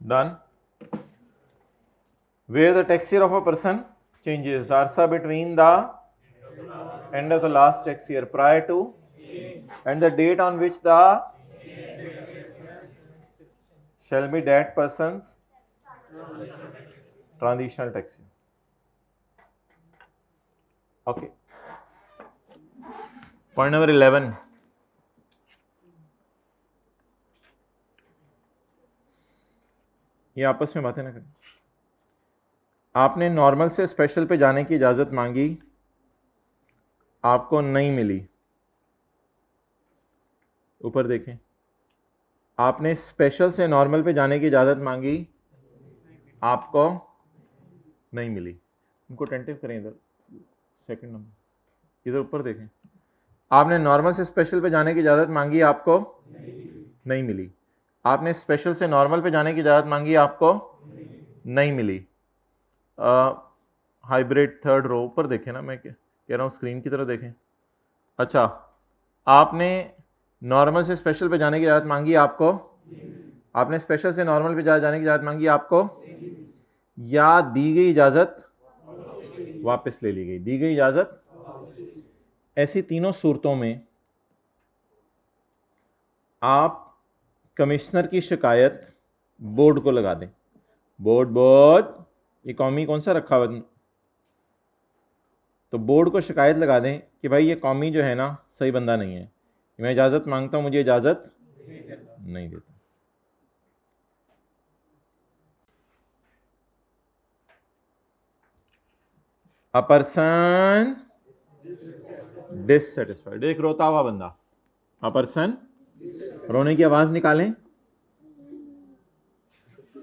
Done. Where the tax year of a person changes, the arsa between the end of the last tax year prior to and the date on which the shall be that person's transitional tax year. Okay. Point number 11. ये आपस में बातें ना करें. आपने normal से special पे जाने की इजाज़त मांगी, आपको नहीं मिली. ऊपर देखें, आपने स्पेशल से नॉर्मल पे जाने की इजाज़त मांगी, आपको नहीं मिली. उनको टेंटिव करें इधर, सेकंड नंबर, इधर ऊपर देखें. आपने नॉर्मल से स्पेशल पे जाने की इजाज़त मांगी, आपको नहीं मिली. आपने स्पेशल से नॉर्मल पे जाने की इजाज़त मांगी, आपको नहीं मिली. हाइब्रिड थर्ड रो ऊपर देखें ना, मैं कह रहा हूँ स्क्रीन की तरफ देखें. अच्छा, आपने नॉर्मल से स्पेशल पे जाने की इजाज़त मांगी, आपको. आपने स्पेशल से नॉर्मल पे जाने की इजाज़त मांगी, आपको. या दी गई इजाज़त वापस ले ली गई. दी गई इजाज़त. ऐसी तीनों सूरतों में आप कमिश्नर की शिकायत बोर्ड को लगा दें. बोर्ड ये कौमी कौन सा रखा हुआ, तो बोर्ड को शिकायत लगा दें कि भाई ये कौमी जो है ना सही बंदा नहीं है, मैं इजाज़त मांगता हूँ, मुझे इजाज़त नहीं देता. अ पर्सन डिससेटिस्फाइड, एक रोता हुआ बंदा. अ पर्सन, रोने की आवाज़ निकालें.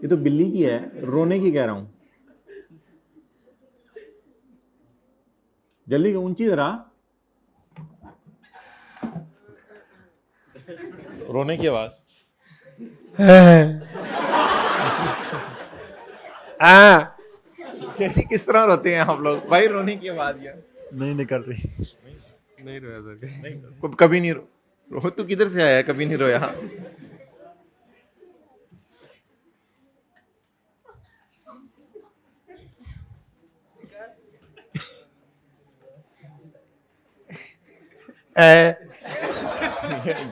ये तो बिल्ली की है, रोने की कह रहा हूं. जल्दी ऊंची जरा, रोने की आवाज. किस तरह रोते हैं आप लोग भाई? रोने की आवाज यार नहीं निकल रही. नहीं रोया सर. नहीं, कभी नहीं रो. तू किधर से आया? कभी नहीं रोया.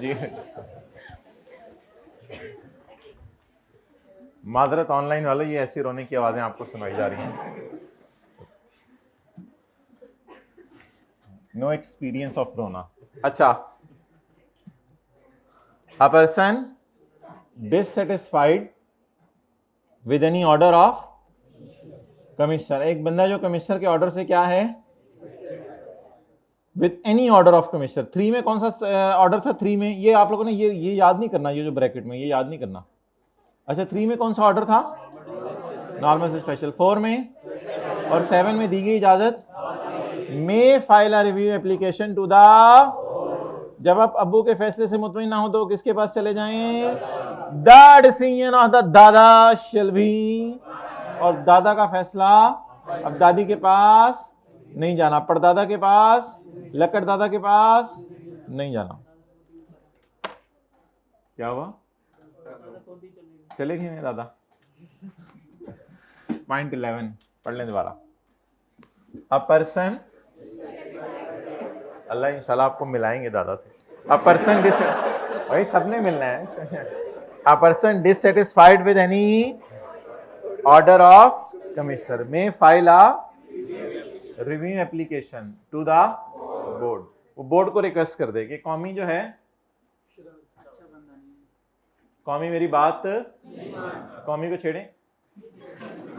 जी, माजरत ऑनलाइन वालों, ये ऐसी रोने की आवाजें आपको सुनाई जा रही हैं. नो एक्सपीरियंस ऑफ रोना। अच्छा, अ person dissatisfied with any order of commissioner, एक बंदा जो कमिश्नर के ऑर्डर से क्या है, with any order of commissioner. 3 में कौन सा ऑर्डर था? 3 में ये आप लोगों ने ये याद नहीं करना, ये जो ब्रैकेट में ये याद नहीं करना। अच्छा, 3 में कौन सा ऑर्डर था? नॉर्मल से स्पेशल। 4 में और 7 में दी गई इजाजत may file a review application to the, जब आप अब्बू के फैसले से मुतमईन ना हो तो किसके पास चले जाएं? द डिसीजन ऑफ द दादा शैल बी, और दादा का फैसला अब दादी के पास नहीं जाना, परदादा के पास, लकड़ दादा के पास नहीं जाना। क्या हुआ? चले गए मेरे दादा। पॉइंट 11 पढ़ लें दोबारा। अ पर्सन, अल्लाह इंशाल्लाह आपको मिलाएंगे दादा से। अ पर्सन भाई सबने मिलना है। A person dissatisfied with any order of commissioner may file a review application to the board. वो बोर्ड को रिक्वेस्ट कर दे कि कौमी जो है, कौमी मेरी बात, कौमी को छेड़े,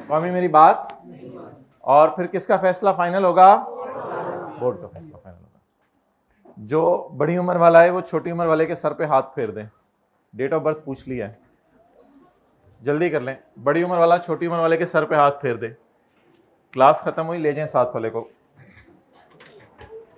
कौमी मेरी बात, और फिर किसका फैसला फाइनल होगा? बोर्ड का फैसला फाइनल होगा। जो बड़ी उम्र वाला है वो छोटी उम्र वाले के सर पे हाथ फेर दे। डेट ऑफ बर्थ पूछ लिया है, जल्दी कर लें। बड़ी उम्र वाला छोटी उम्र वाले के सर पे हाथ फेर दे। क्लास खत्म हुई, ले जाएं साथ वाले को।